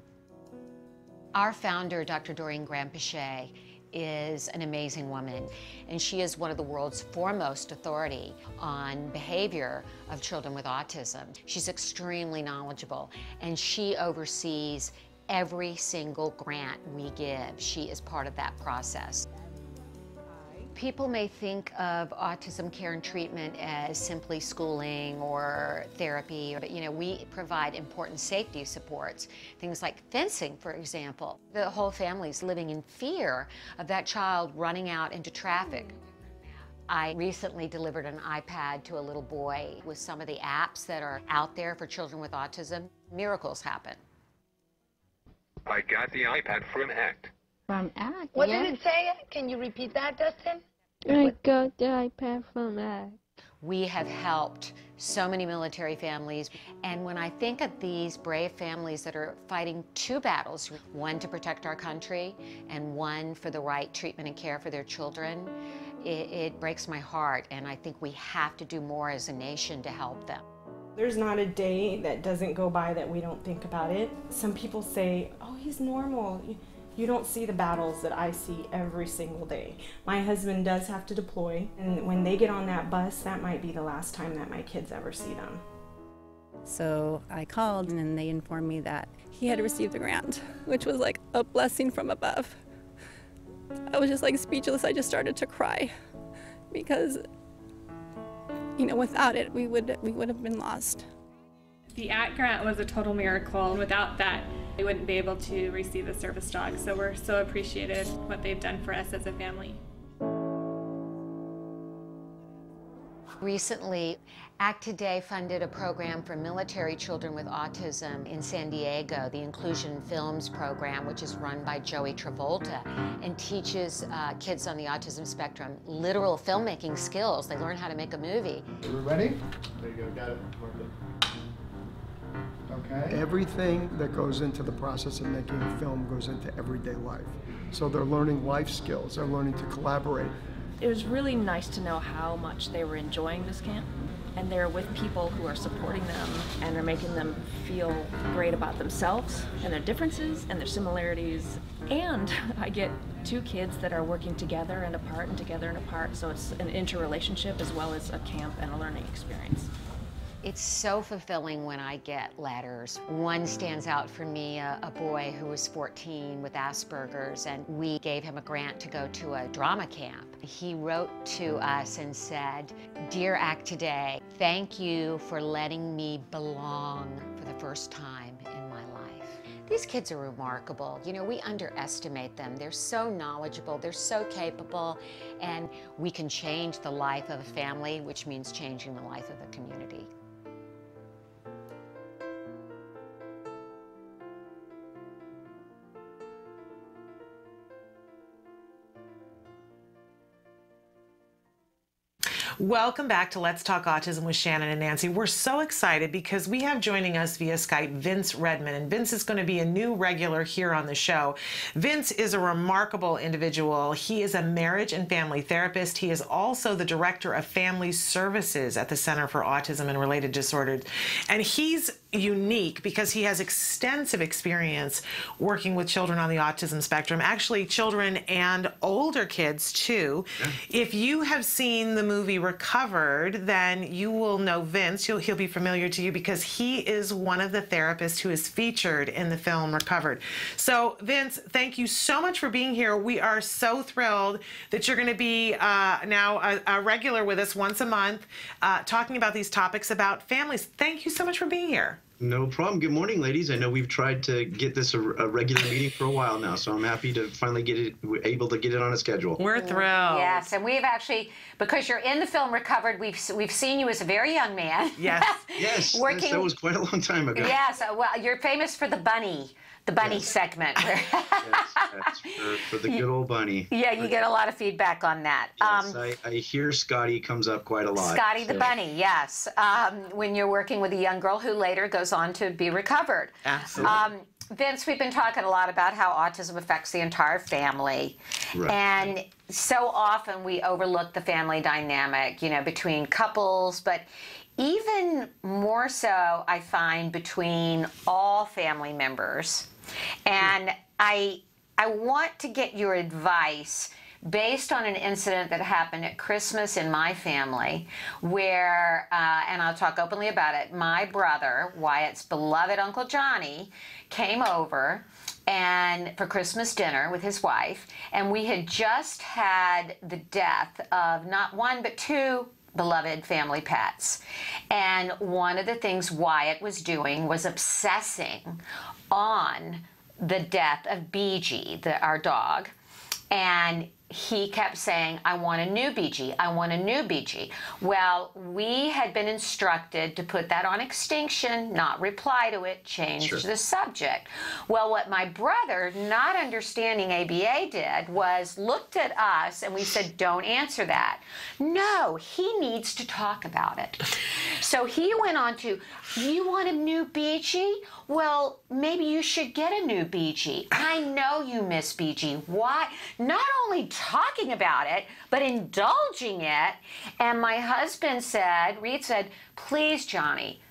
Our founder, Dr. Doreen Granpeesheh, is an amazing woman, and she is one of the world's foremost authority on behavior of children with autism. She's extremely knowledgeable, and she oversees every single grant we give. She is part of that process. People may think of autism care and treatment as simply schooling or therapy, but we provide important safety supports, things like fencing, for example. The whole family's living in fear of that child running out into traffic. I recently delivered an iPad to a little boy with some of the apps that are out there for children with autism. Miracles happen. I got the iPad from ACT. From ACT, What yes. did it say? Can you repeat that, Dustin? I got the iPad from ACT. We have helped so many military families, and when I think of these brave families that are fighting two battles, one to protect our country and one for the right treatment and care for their children, it breaks my heart, and I think we have to do more as a nation to help them. There's not a day that doesn't go by that we don't think about it. Some people say, oh, he's normal. You don't see the battles that I see every single day. My husband does have to deploy, and when they get on that bus, that might be the last time that my kids ever see them. So I called, and they informed me that he had received a grant, which was like a blessing from above. I was just like speechless. I just started to cry because, without it, we would have been lost. The ACT grant was a total miracle. Without that, we wouldn't be able to receive the service dog, so we're so appreciative what they've done for us as a family. Recently, ACT Today funded a program for military children with autism in San Diego, the Inclusion Films program, which is run by Joey Travolta, and teaches kids on the autism spectrum literal filmmaking skills. They learn how to make a movie. Are we ready? There you go, got it. Okay. Everything that goes into the process of making a film goes into everyday life. So they're learning life skills, they're learning to collaborate. It was really nice to know how much they were enjoying this camp, and they're with people who are supporting them and are making them feel great about themselves and their differences and their similarities. And I get two kids that are working together and apart and together and apart, so it's an interrelationship as well as a camp and a learning experience. It's so fulfilling when I get letters. One stands out for me, a boy who was 14 with Asperger's, and we gave him a grant to go to a drama camp. He wrote to us and said, "Dear ACT Today, thank you for letting me belong for the first time in my life." These kids are remarkable. We underestimate them. They're so knowledgeable, they're so capable, and we can change the life of a family, which means changing the life of a community. Welcome back to Let's Talk Autism with Shannon and Nancy. We're so excited because we have joining us via Skype Vince Redmond, and Vince is going to be a new regular here on the show. Vince is a remarkable individual. He is a marriage and family therapist. He is also the director of family services at the Center for Autism and Related Disorders, and he's unique because he has extensive experience working with children on the autism spectrum, actually children and older kids too. Yeah. If you have seen the movie Recovered, then you will know Vince. He'll be familiar to you because he is one of the therapists who is featured in the film Recovered. So Vince, thank you so much for being here. We are so thrilled that you're going to be now a regular with us once a month, talking about these topics about families. Thank you so much for being here. No problem. Good morning, ladies. I know we've tried to get this a regular meeting for a while now, so I'm happy to finally we're able to get it on a schedule. We're thrilled. Yes, and we've actually, because you're in the film Recovered, we've seen you as a very young man. Yes. Yes, working, that was quite a long time ago. Yes, well, you're famous for the bunny segment. Yes, for the good old bunny. Yeah, you get a lot of feedback on that. Yes, I hear Scotty comes up quite a lot. Scotty the bunny, yes. When you're working with a young girl who later goes on to be recovered. Absolutely. Vince, we've been talking a lot about how autism affects the entire family. Right. And so often we overlook the family dynamic, between couples, but even more so, I find, between all family members. And I I want to get your advice based on an incident that happened at Christmas in my family where, and I'll talk openly about it, my brother, Wyatt's beloved Uncle Johnny, came over and for Christmas dinner with his wife, and we had just had the death of not one but two beloved family pets. And one of the things Wyatt was doing was obsessing on the death of BG, our dog, and he kept saying, I want a new BG, I want a new BG. Well, we had been instructed to put that on extinction, not reply to it, change the subject. Well, what my brother, not understanding ABA, did was looked at us and we said, don't answer that. No, he needs to talk about it. So he went on to, you want a new BG? Well, maybe you should get a new BG. I know you miss BG. Why? Not only talking about it, but indulging it. And my husband said, Reed said, please, Johnny,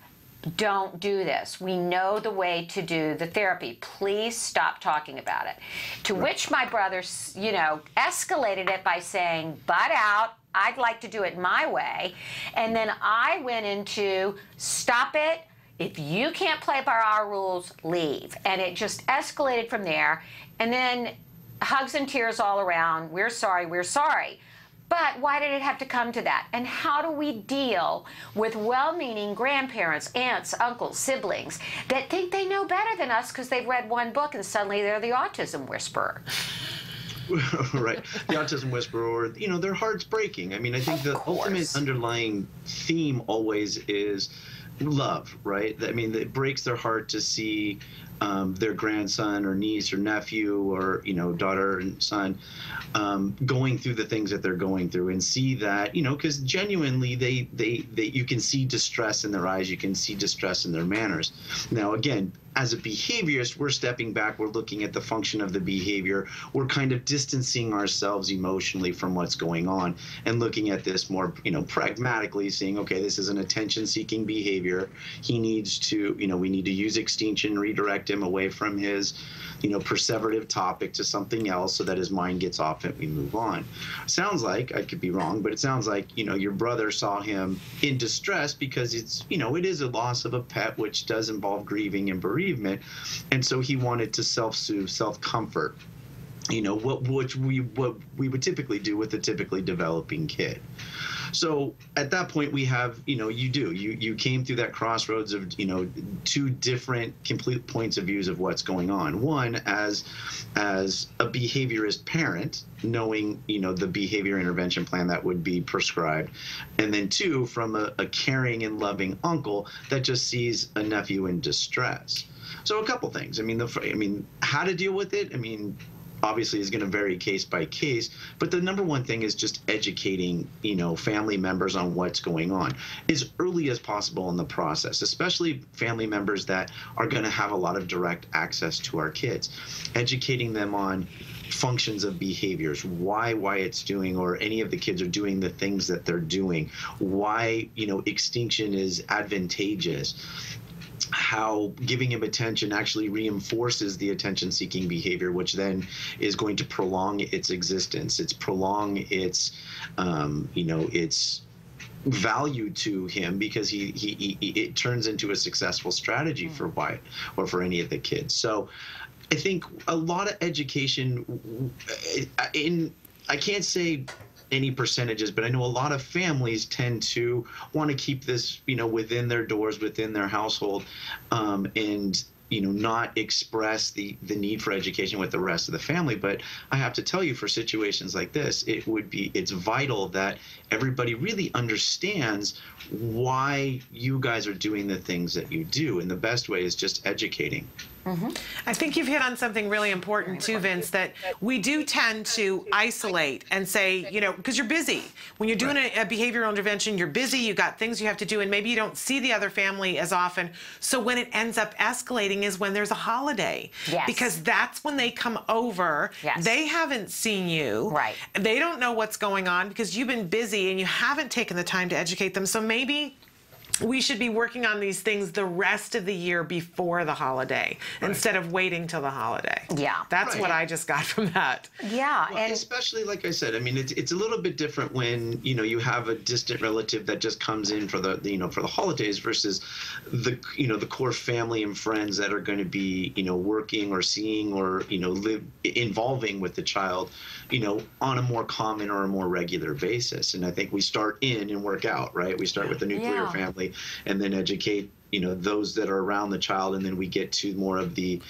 don't do this. We know the way to do the therapy. Please stop talking about it. To which my brother, you know, escalated it by saying, butt out. I'd like to do it my way. And then I went into, stop it. If you can't play by our rules, leave. And it just escalated from there. And then hugs and tears all around. We're sorry, we're sorry. But why did it have to come to that? And how do we deal with well-meaning grandparents, aunts, uncles, siblings that think they know better than us because they've read one book and suddenly they're the autism whisperer? Right, the autism whisperer, or, you know, their heart's breaking. I mean, I think the ultimate underlying theme always is love, right? I mean, it breaks their heart to see their grandson or niece or nephew or, you know, daughter and son going through the things that they're going through, and see that, you know, because genuinely they you can see distress in their eyes, you can see distress in their manners. Now, again, as a behaviorist, we're stepping back, we're looking at the function of the behavior, we're kind of distancing ourselves emotionally from what's going on and looking at this more, you know, pragmatically, seeing, okay, this is an attention-seeking behavior. He needs to, you know, we need to use extinction, redirect him away from his, you know, perseverative topic to something else so that his mind gets off it and we move on. Sounds like, I could be wrong, but it sounds like, you know, your brother saw him in distress because it's, you know, it is a loss of a pet, which does involve grieving and bereavement. And so he wanted to self-soothe, self-comfort, you know, what we would typically do with a typically developing kid. So at that point we have, you know, you came through that crossroads of, you know, two different complete points of views of what's going on. One, as a behaviorist parent, knowing, you know, the behavior intervention plan that would be prescribed, and then two, from a caring and loving uncle that just sees a nephew in distress. So a couple things. I mean, how to deal with it, I mean, obviously is going to vary case by case, but the number one thing is just educating, you know, family members on what's going on as early as possible in the process, especially family members that are going to have a lot of direct access to our kids, educating them on functions of behaviors, why it's doing, or any of the kids are doing the things that they're doing, why, you know, extinction is advantageous, how giving him attention actually reinforces the attention-seeking behavior, which then is going to prolong its existence. It's prolong its, you know, its value to him, because it turns into a successful strategy for Wyatt or for any of the kids. So I think a lot of education I can't say any percentages, but I know a lot of families tend to want to keep this, you know, within their doors, within their household, and, you know, not express the need for education with the rest of the family. But I have to tell you, for situations like this, it's vital that everybody really understands why you guys are doing the things that you do, and the best way is just educating. I think you've hit on something really important too, Vince, that we do tend to isolate and say, you know, because you're busy. When you're doing a behavioral intervention, you're busy, you got things you have to do, and maybe you don't see the other family as often. So when it ends up escalating is when there's a holiday. Yes. Because that's when they come over. Yes. They haven't seen you. Right. They don't know what's going on because you've been busy and you haven't taken the time to educate them. So maybe we should be working on these things the rest of the year before the holiday instead of waiting till the holiday. Yeah. That's what I just got from that. Yeah. Well, and especially, like I said, I mean, it's a little bit different when, you know, you have a distant relative that just comes in for the, you know, for the holidays versus the, you know, the core family and friends that are going to be, you know, working or seeing or, you know, involving with the child, you know, on a more common or a more regular basis. And I think we start in and work out, right? We start with the nuclear family and then educate, you know, those that are around the child, and then we get to more of the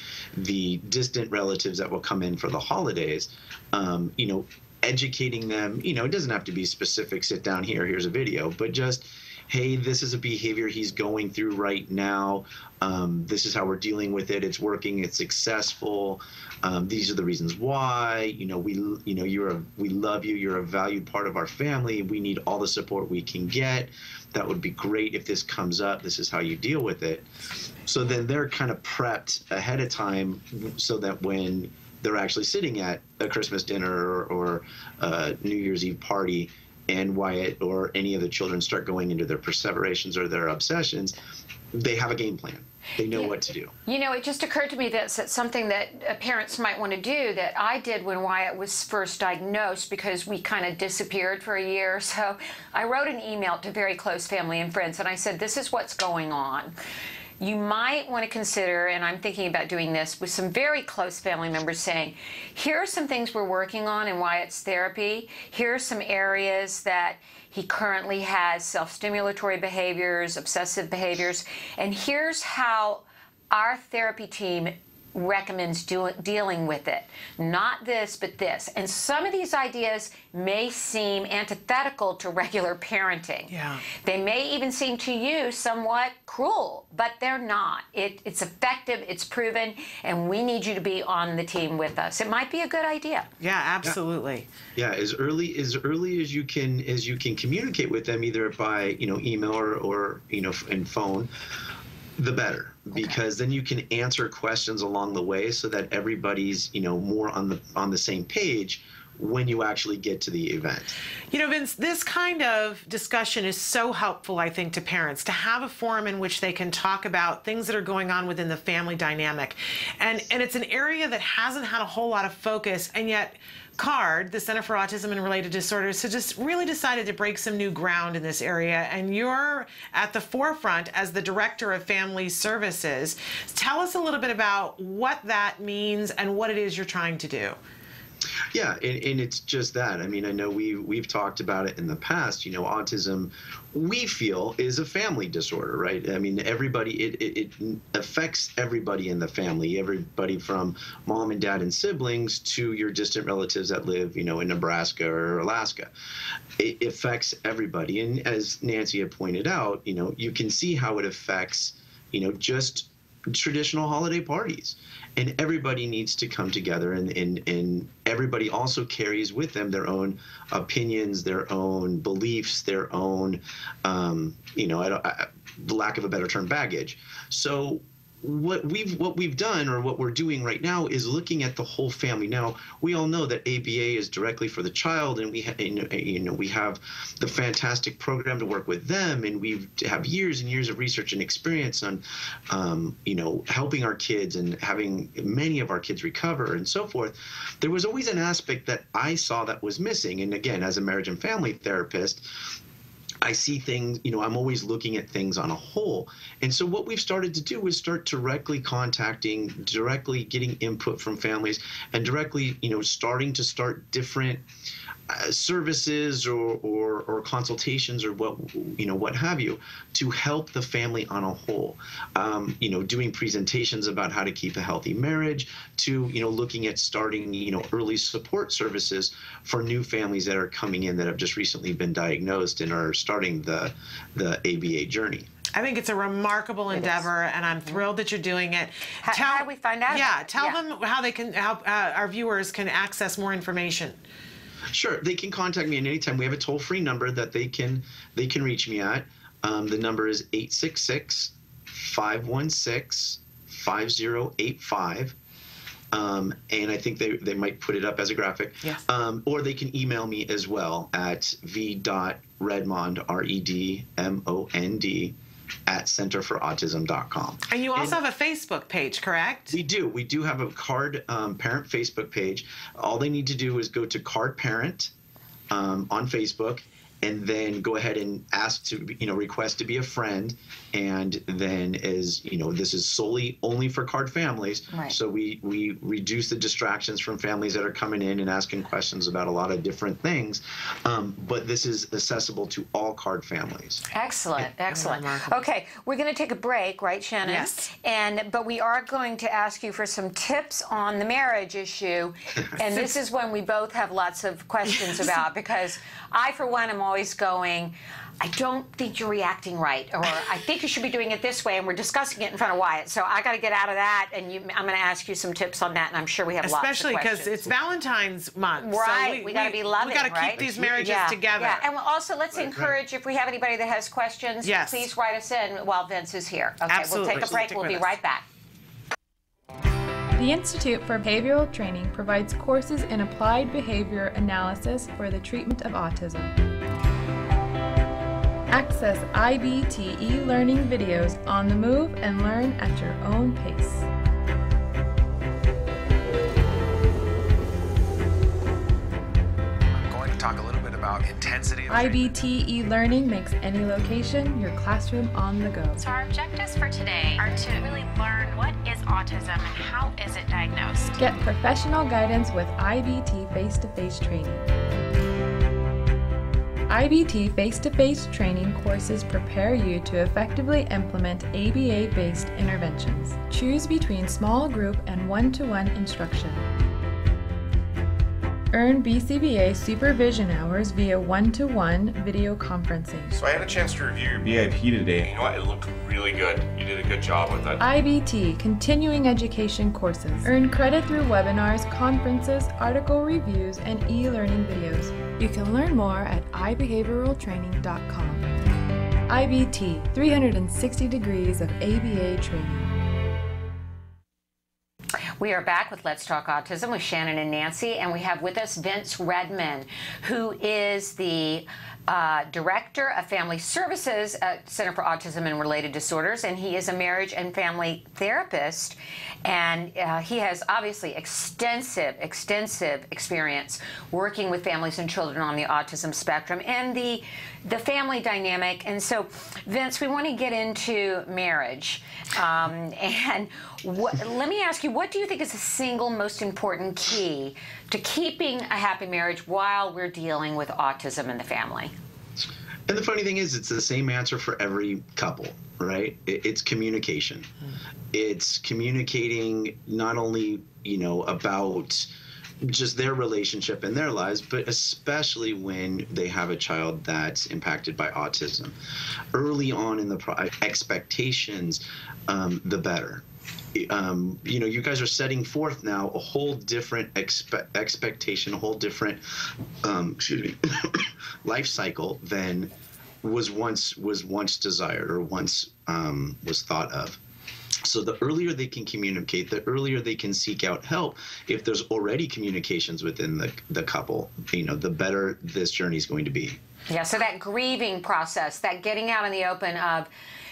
distant relatives that will come in for the holidays. You know, educating them, you know, it doesn't have to be specific, sit down here, here's a video, but just, hey, this is a behavior he's going through right now. This is how we're dealing with it. It's working. It's successful. These are the reasons why. You know, we love you. You're a valued part of our family. We need all the support we can get. That would be great if this comes up. This is how you deal with it. So then they're kind of prepped ahead of time so that when they're actually sitting at a Christmas dinner or a New Year's Eve party, and Wyatt or any of the children start going into their perseverations or their obsessions, they have a game plan. They know what to do. You know, it just occurred to me that that's something that parents might want to do that I did when Wyatt was first diagnosed, because we kind of disappeared for a year. So I wrote an email to very close family and friends, and I said, this is what's going on. You might want to consider, and I'm thinking about doing this with some very close family members, saying, here are some things we're working on in Wyatt's therapy. Here are some areas that he currently has self-stimulatory behaviors, obsessive behaviors, and here's how our therapy team recommends dealing with it. Not this, but this. And some of these ideas may seem antithetical to regular parenting. Yeah. They may even seem to you somewhat cruel, but they're not. It's effective, it's proven, and we need you to be on the team with us. It might be a good idea. Yeah, absolutely. Yeah, as early as you can communicate with them, either by, you know, email or you know, and phone, the better, because then you can answer questions along the way so that everybody's, you know, more on the same page when you actually get to the event. You know, Vince, this kind of discussion is so helpful, I think, to parents, to have a forum in which they can talk about things that are going on within the family dynamic. And it's an area that hasn't had a whole lot of focus, and yet CARD, the Center for Autism and Related Disorders, has just really decided to break some new ground in this area, and you're at the forefront as the Director of Family Services. Tell us a little bit about what that means and what it is you're trying to do. Yeah, and it's just that. I mean, I know we've talked about it in the past. You know, autism, we feel, is a family disorder, right? I mean, everybody, it affects everybody in the family, everybody from mom and dad and siblings to your distant relatives that live, you know, in Nebraska or Alaska. It affects everybody. And as Nancy had pointed out, you know, you can see how it affects, you know, just traditional holiday parties. And everybody needs to come together, and everybody also carries with them their own opinions, their own beliefs, their own, you know, lack of a better term, baggage. So what we've done, or what we're doing right now, is looking at the whole family. Now, we all know that ABA is directly for the child, and we have the fantastic program to work with them, and we have years and years of research and experience on, you know, helping our kids and having many of our kids recover and so forth. There was always an aspect that I saw that was missing, and again, as a marriage and family therapist, I see things, you know, I'm always looking at things on a whole. And so what we've started to do is start directly getting input from families, and directly, you know, starting to start different services or consultations or what have you, to help the family on a whole. You know, doing presentations about how to keep a healthy marriage, to, you know, looking at starting, you know, early support services for new families that are coming in that have just recently been diagnosed and are starting the ABA journey. I think it's a remarkable endeavor, and I'm thrilled that you're doing it. How do we find out? Yeah, tell them how our viewers can access more information. Sure, they can contact me at any time. We have a toll-free number that they can reach me at. The number is 866-516-5085. And I think they might put it up as a graphic. Yes. Or they can email me as well at v.redmond, REDMOND, at centerforautism.com. And you also have a Facebook page, correct? We do. We do have a CARD Parent Facebook page. All they need to do is go to CARD Parent on Facebook, and then go ahead and ask to, request to be a friend. And then, as this is solely only for CARD families. Right. So we reduce the distractions from families that are coming in and asking questions about a lot of different things. But this is accessible to all CARD families. Excellent, excellent. Okay, we're going to take a break, right, Shannon? Yes. But we are going to ask you for some tips on the marriage issue. And this is one we both have lots of questions about, because I, for one, am always going, I don't think you're reacting right, or I think you should be doing it this way, and we're discussing it in front of Wyatt. So I got to get out of that, and I'm going to ask you some tips on that, and I'm sure we have lots of questions. Especially because it's Valentine's month. Right, So we got to be loving, we got to keep these marriages together. Yeah, and also let's encourage, if we have anybody that has questions, please write us in while Vince is here. Okay, Absolutely. We'll take a break. We'll be right back. The Institute for Behavioral Training provides courses in applied behavior analysis for the treatment of autism. Access IBT e-learning videos on the move and learn at your own pace. I'm going to talk a little bit about intensity. IBT e-learning makes any location your classroom on the go. So our objectives for today are to really learn what is autism and how is it diagnosed. Get professional guidance with IBT face-to-face training. IBT face-to-face training courses prepare you to effectively implement ABA-based interventions. Choose between small group and one-to-one instruction. Earn BCBA supervision hours via one-to-one video conferencing. So I had a chance to review your BIP today. You know what? It looked really good. You did a good job with it. IBT continuing education courses. Earn credit through webinars, conferences, article reviews, and e-learning videos. You can learn more at ibehavioraltraining.com. IBT, 360 degrees of ABA training. We are back with Let's Talk Autism with Shannon and Nancy, and we have with us Vince Redmond, who is the Director of Family Services at Center for Autism and Related Disorders, and he is a marriage and family therapist, and he has obviously extensive experience working with families and children on the autism spectrum and the family dynamic. And so, Vince, we want to get into marriage, and let me ask you, what do you think is the single most important key to keeping a happy marriage while we're dealing with autism in the family? And the funny thing is, it's the same answer for every couple, right? It's communication. It's communicating not only, about just their relationship and their lives, but especially when they have a child that's impacted by autism. Early on in the expectations, the better. You guys are setting forth now a whole different expectation, a whole different, life cycle than was once desired or once was thought of. So the earlier they can communicate, the earlier they can seek out help. If there's already communications within the couple, the better this journey is going to be. Yeah, so that grieving process, that getting out in the open of,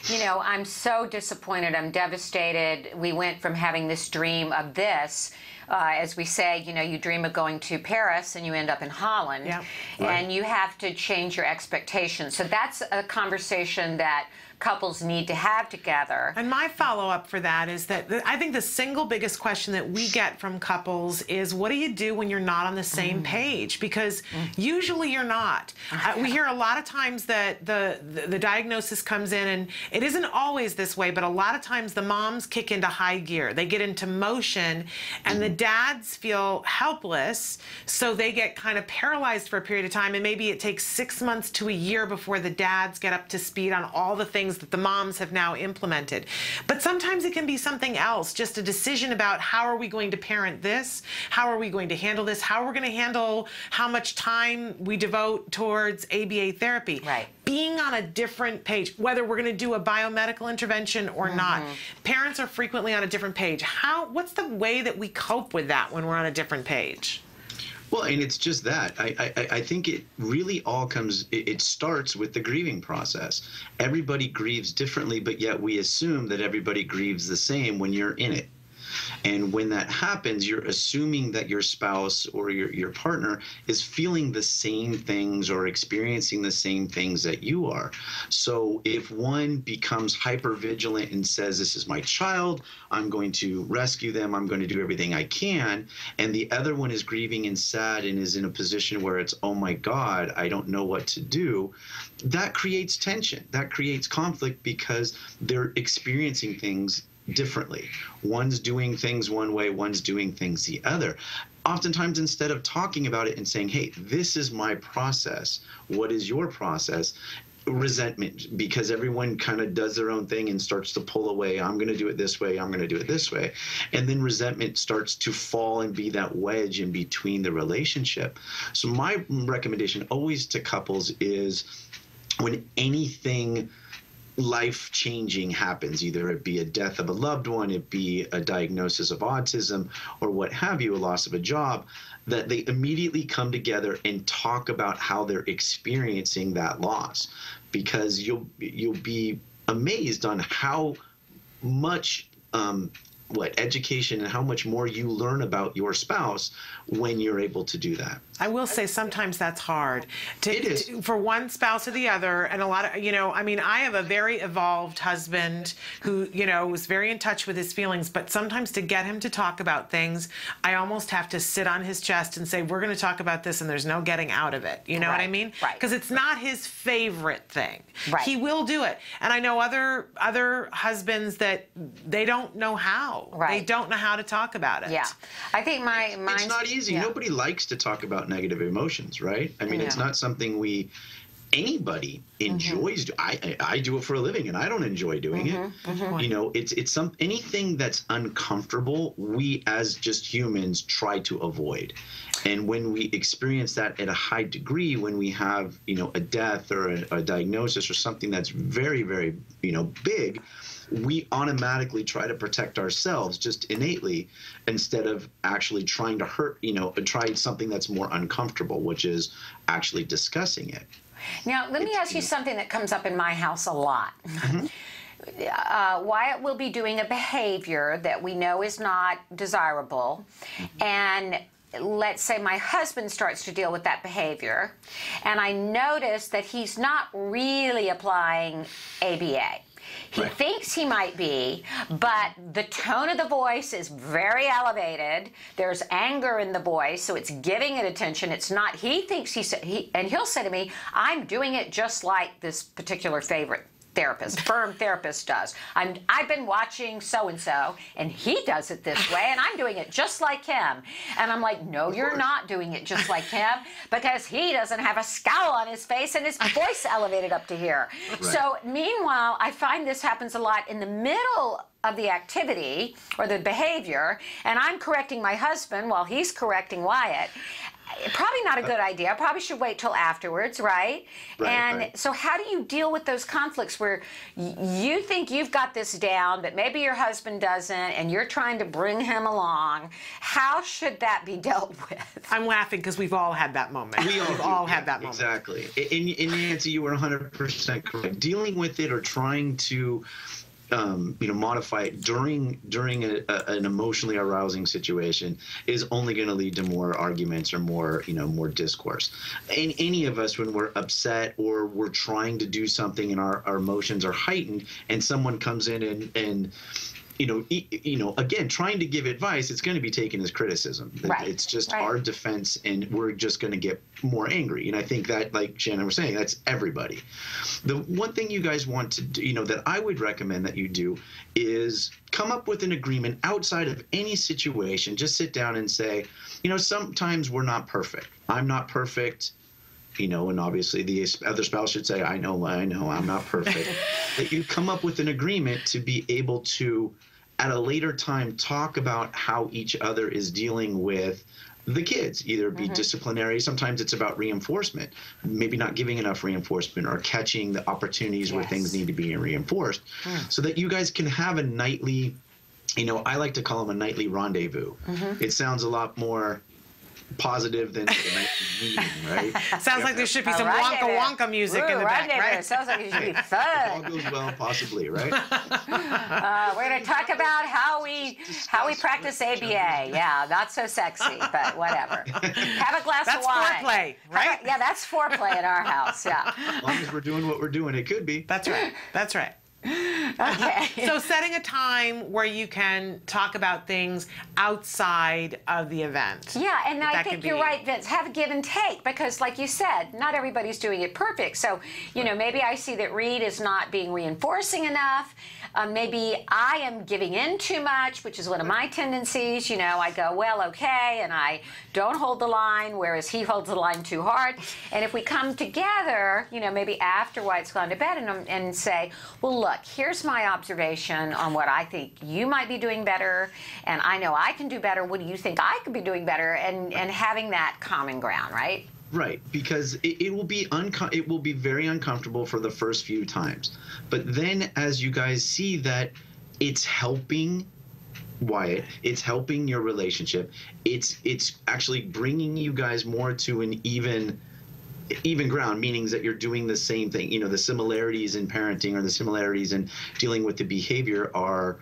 I'm so disappointed, I'm devastated. We went from having this dream of this, as we say, you dream of going to Paris and you end up in Holland. Yeah. And you have to change your expectations. So that's a conversation that couples need to have together. And my follow-up for that is that I think the single biggest question that we get from couples is, what do you do when you're not on the same page? Because usually you're not. We hear a lot of times that the diagnosis comes in, and it isn't always this way, but a lot of times the moms kick into high gear. They get into motion, and the dads feel helpless, so they get kind of paralyzed for a period of time, and maybe it takes 6 months to a year before the dads get up to speed on all the things that the moms have now implemented. But sometimes it can be something else, just a decision about how are we going to parent this, how are we going to handle this, how we're going to handle how much time we devote towards ABA therapy. Right. Being on a different page, whether we're going to do a biomedical intervention or not. Parents are frequently on a different page. What's the way that we cope with that when we're on a different page? Well, and it's just that. I think it really all it starts with the grieving process. Everybody grieves differently, but yet we assume that everybody grieves the same when you're in it. And when that happens, you're assuming that your spouse or your partner is feeling the same things or experiencing the same things that you are. So if one becomes hypervigilant and says, this is my child, I'm going to rescue them, I'm going to do everything I can, and the other one is grieving and sad and is in a position where it's, oh my God, I don't know what to do, that creates tension. That creates conflict because they're experiencing things differently. One's doing things one way, one's doing things the other. Oftentimes, instead of talking about it and saying, hey, this is my process, what is your process? Resentment, because everyone kind of does their own thing and starts to pull away. I'm going to do it this way, I'm going to do it this way. And then resentment starts to fall and be that wedge in between the relationship. So my recommendation always to couples is when anything life-changing happens, either it be a death of a loved one, it be a diagnosis of autism, or what have you, a loss of a job, that they immediately come together and talk about how they're experiencing that loss. Because you'll be amazed on how much education and how much more you learn about your spouse when you're able to do that. I will say sometimes that's hard for one spouse or the other, and a lot of, I mean, I have a very evolved husband who, was very in touch with his feelings, but sometimes to get him to talk about things, I almost have to sit on his chest and say, we're going to talk about this, and there's no getting out of it. You know what I mean? Right. Because it's not his favorite thing. Right. He will do it. And I know other husbands that they don't know how. Right. They don't know how to talk about it. Yeah. I think it's not easy. Yeah. Nobody likes to talk about negative emotions, right? I mean, it's not something anybody enjoys. I do it for a living, and I don't enjoy doing it. It's anything that's uncomfortable, we as just humans try to avoid. And when we experience that at a high degree, when we have, a death or a diagnosis or something that's very, very, big, we automatically try to protect ourselves just innately instead of actually trying to hurt, try something that's more uncomfortable, which is actually discussing it. Now, let me ask you something that comes up in my house a lot. Wyatt will be doing a behavior that we know is not desirable, and let's say my husband starts to deal with that behavior, and I notice that he's not really applying ABA. He thinks he might be, but the tone of the voice is very elevated. There's anger in the voice, so it's giving it attention. It's not, he thinks and he'll say to me, I'm doing it just like this particular favorite firm therapist does. I've been watching so-and-so, and he does it this way, and I'm doing it just like him. And I'm like, no, you're not doing it just like him, because he doesn't have a scowl on his face and his voice elevated up to here. Right. So meanwhile, I find this happens a lot in the middle of the activity or the behavior, and I'm correcting my husband while he's correcting Wyatt. Probably not a good idea. I probably should wait till afterwards, right? So how do you deal with those conflicts where you think you've got this down, but maybe your husband doesn't, and you're trying to bring him along? How should that be dealt with? I'm laughing because we've all had that moment. We've all had that moment. Exactly. And Nancy, you were 100% correct. Dealing with it or trying to modify it during an emotionally arousing situation is only going to lead to more arguments or more discourse. And any of us, when we're upset or we're trying to do something and our emotions are heightened, and someone comes in and again, trying to give advice, it's going to be taken as criticism. Right. It's just our defense, and we're just going to get more angry. And I think that, like Shannon was saying, that's everybody. The one thing you guys want to do, that I would recommend that you do is come up with an agreement outside of any situation. Just sit down and say, sometimes we're not perfect. I'm not perfect. And obviously the other spouse should say, I know, I'm not perfect. That you come up with an agreement to be able to, at a later time, talk about how each other is dealing with the kids, either be disciplinary. Sometimes it's about reinforcement, maybe not giving enough reinforcement or catching the opportunities where things need to be reinforced, so that you guys can have a nightly, I like to call them a nightly rendezvous. It sounds a lot more positive than it might be meaning, right? Sounds like there should be some Wonka music in the back, right? Sounds like it should be fun. All goes well, possibly, right? We're going to talk about how we practice ABA. Yeah, not so sexy, but whatever. Have a glass of wine. That's foreplay, right? Yeah, that's foreplay in our house. Yeah. As long as we're doing what we're doing, it could be. That's right. That's right. Okay. So setting a time where you can talk about things outside of the event. Yeah, and I think you're right, Vince. Have a give and take because, like you said, not everybody's doing it perfect. So, maybe I see that Reed is not being reinforcing enough. Maybe I am giving in too much, which is one of my tendencies. I go, well, okay, and I don't hold the line, whereas he holds the line too hard. And if we come together, maybe after White's gone to bed and say, well, look, here's my observation on what I think you might be doing better, and I know I can do better. What do you think I could be doing better? And having that common ground, right? Right, because it will be very uncomfortable for the first few times, but then as you guys see that it's helping Wyatt, it's helping your relationship, it's actually bringing you guys more to an even ground, meaning that you're doing the same thing. The similarities in parenting or the similarities in dealing with the behavior are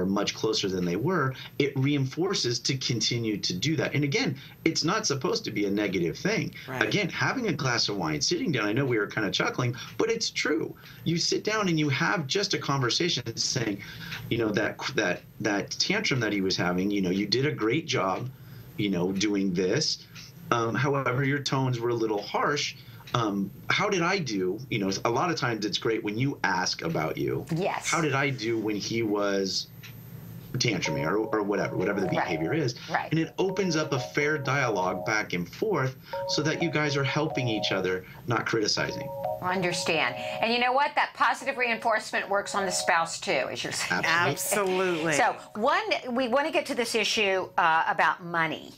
much closer than they were. It reinforces to continue to do that. And again, it's not supposed to be a negative thing. Right. Again, having a glass of wine, sitting down, I know we were kind of chuckling, but it's true. You sit down and you have just a conversation saying, that tantrum that he was having, you did a great job, doing this. However, your tones were a little harsh. How did I do? A lot of times it's great when you ask about you. Yes. How did I do when he was tantruming or whatever the behavior is? Right. And it opens up a fair dialogue back and forth so that you guys are helping each other, not criticizing. Understand. And you know what? That positive reinforcement works on the spouse too, as you're saying. Absolutely. So we want to get to this issue about money.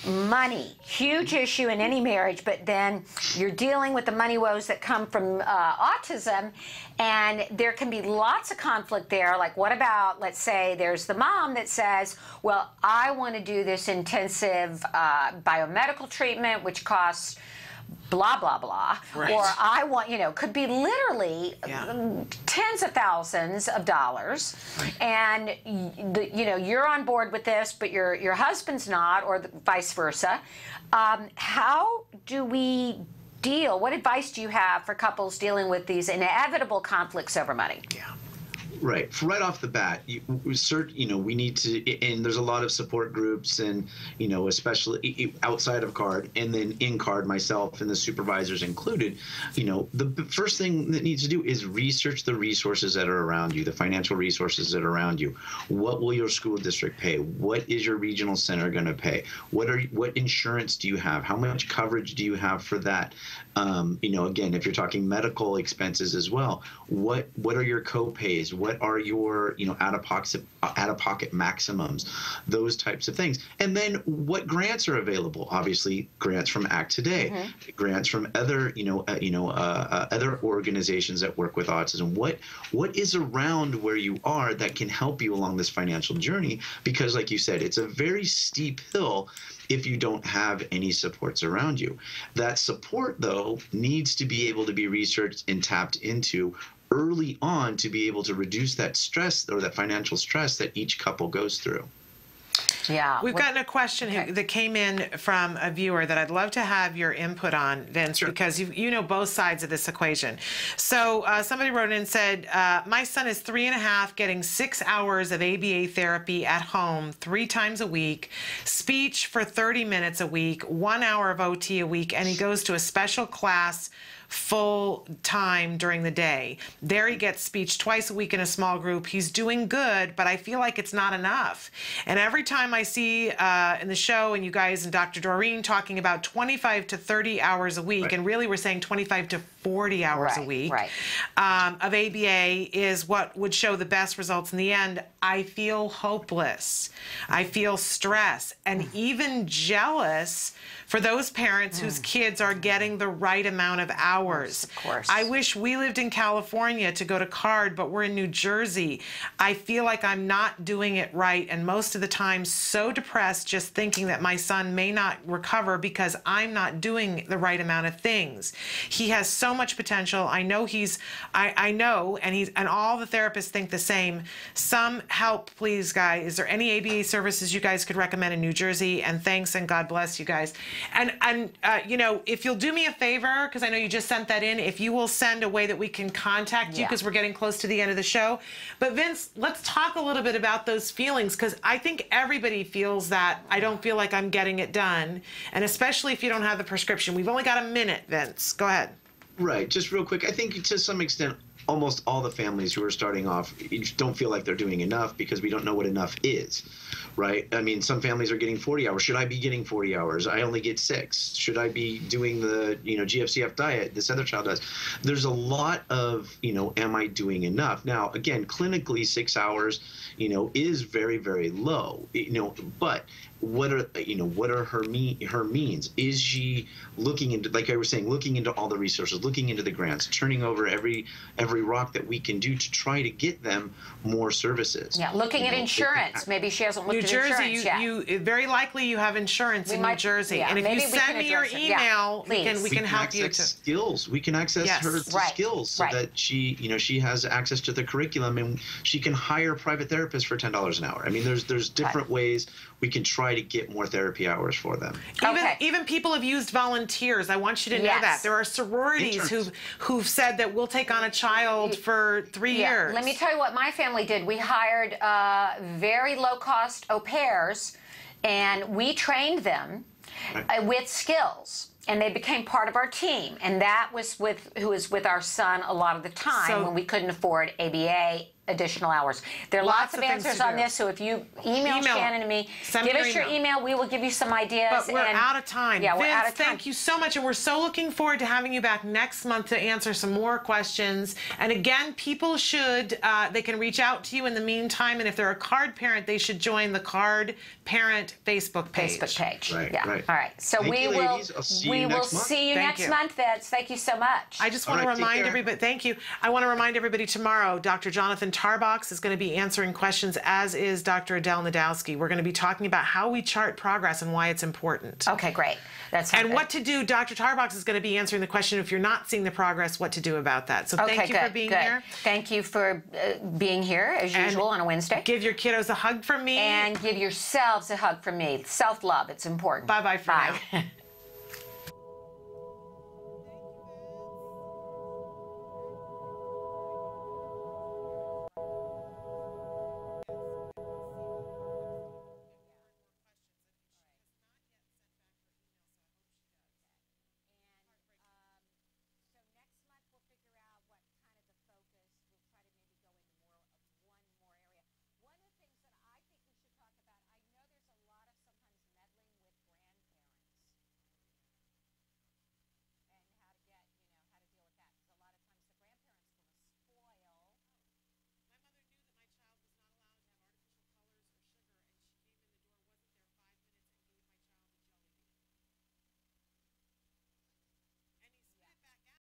Money, huge issue in any marriage, but then you're dealing with the money woes that come from autism, and there can be lots of conflict there. Like, what about, let's say there's the mom that says, well, I want to do this intensive biomedical treatment, which costs blah, blah, blah. Right. Or I want, could be literally tens of thousands of dollars. Right. And, you're on board with this, but your husband's not, or vice versa. How do we deal? What advice do you have for couples dealing with these inevitable conflicts over money? Yeah. Right. Right off the bat, we need to, and there's a lot of support groups and, especially outside of CARD and then in CARD, myself and the supervisors included, the first thing that needs to do is research the resources that are around you, the financial resources that are around you. What will your school district pay? What is your regional center going to pay? What insurance do you have? How much coverage do you have for that? Again, if you're talking medical expenses as well, what are your co-pays? What are your, out-of-pocket maximums? Those types of things. And then what grants are available? Obviously, grants from Act Today, grants from other, other organizations that work with autism. What is around where you are that can help you along this financial journey? Because, like you said, it's a very steep hill if you don't have any supports around you. That support, though, needs to be able to be researched and tapped into early on to be able to reduce that stress or that financial stress that each couple goes through. Yeah. We've gotten a question that came in from a viewer that I'd love to have your input on, Vince, because you know both sides of this equation. So somebody wrote in and said, my son is 3.5, getting 6 hours of ABA therapy at home 3 times a week, speech for 30 minutes a week, 1 hour of OT a week, and he goes to a special class full time during the day. There he gets speech twice a week in a small group. He's doing good, but I feel like it's not enough. And every time I see in the show and you guys and Dr. Doreen talking about 25 to 30 hours a week, and really we're saying 25 to 40 hours a week of ABA is what would show the best results in the end. I feel hopeless. I feel stress and even jealous for those parents whose kids are getting the right amount of hours hours. Of course. I wish we lived in California to go to CARD, but we're in New Jersey. I feel like I'm not doing it right, and most of the time so depressed just thinking that my son may not recover because I'm not doing the right amount of things. He has so much potential. I know I know, and all the therapists think the same. Some help, please, guys. Is there any ABA services you guys could recommend in New Jersey? And thanks, and God bless you guys. And you know, if you'll do me a favor, because I know you just sent that in, if you will send a way that we can contact you, because we're getting close to the end of the show. But Vince, let's talk a little bit about those feelings, because I think everybody feels that I don't feel like I'm getting it done, and especially if you don't have the prescription. We've only got a minute, Vince. Go ahead. Right. Just real quick, I think to some extent, almost all the families who are starting off don't feel like they're doing enough because we don't know what enough is, right? I mean, some families are getting 40 hours. Should I be getting 40 hours? I only get 6. Should I be doing the, GFCF diet this other child does? There's a lot of, am I doing enough? Now, again, clinically 6 hours, is very, very low, but what are her means? Is she looking into, like I was saying, looking into all the resources, looking into the grants, turning over every rock that we can do to try to get them more services? Yeah, looking at insurance. Maybe she hasn't looked at insurance yet. New Jersey, very likely you have insurance in New Jersey. And if you send me your email, we can help you to skills. We can access her skills so that she has access to the curriculum, and she can hire private therapists for $10 an hour. I mean, there's different ways we can try to get more therapy hours for them. Even people have used volunteers. I want you to know that. There are sororities who've said that we'll take on a child for 3 years. Let me tell you what my family did. We hired very low-cost au pairs, and we trained them with skills. And they became part of our team. And that was who was with our son a lot of the time when we couldn't afford ABA additional hours. There are lots of answers on this, so if you email Shannon and me, give us your email. We will give you some ideas. But we're out of time. Yeah, Vince, we're out of time. Thank you so much, and we're so looking forward to having you back next month to answer some more questions. And again, people should, they can reach out to you in the meantime, and if they're a CARD parent, they should join the CARD Parent Facebook page. Right, All right. So we will see you next month, Vince. Thank you so much. I just want to remind everybody, thank you. I want to remind everybody tomorrow, Dr. Jonathan Tarbox is going to be answering questions, as is Dr. Adele Nadowski. We're going to be talking about how we chart progress and why it's important. Okay, great. And what to do. Dr. Tarbox is going to be answering the question, if you're not seeing the progress, what to do about that. So thank you for being here. Thank you for being here, as usual, on a Wednesday. Give your kiddos a hug from me. And give yourselves a hug from me. Self-love, it's important. Bye-bye for now.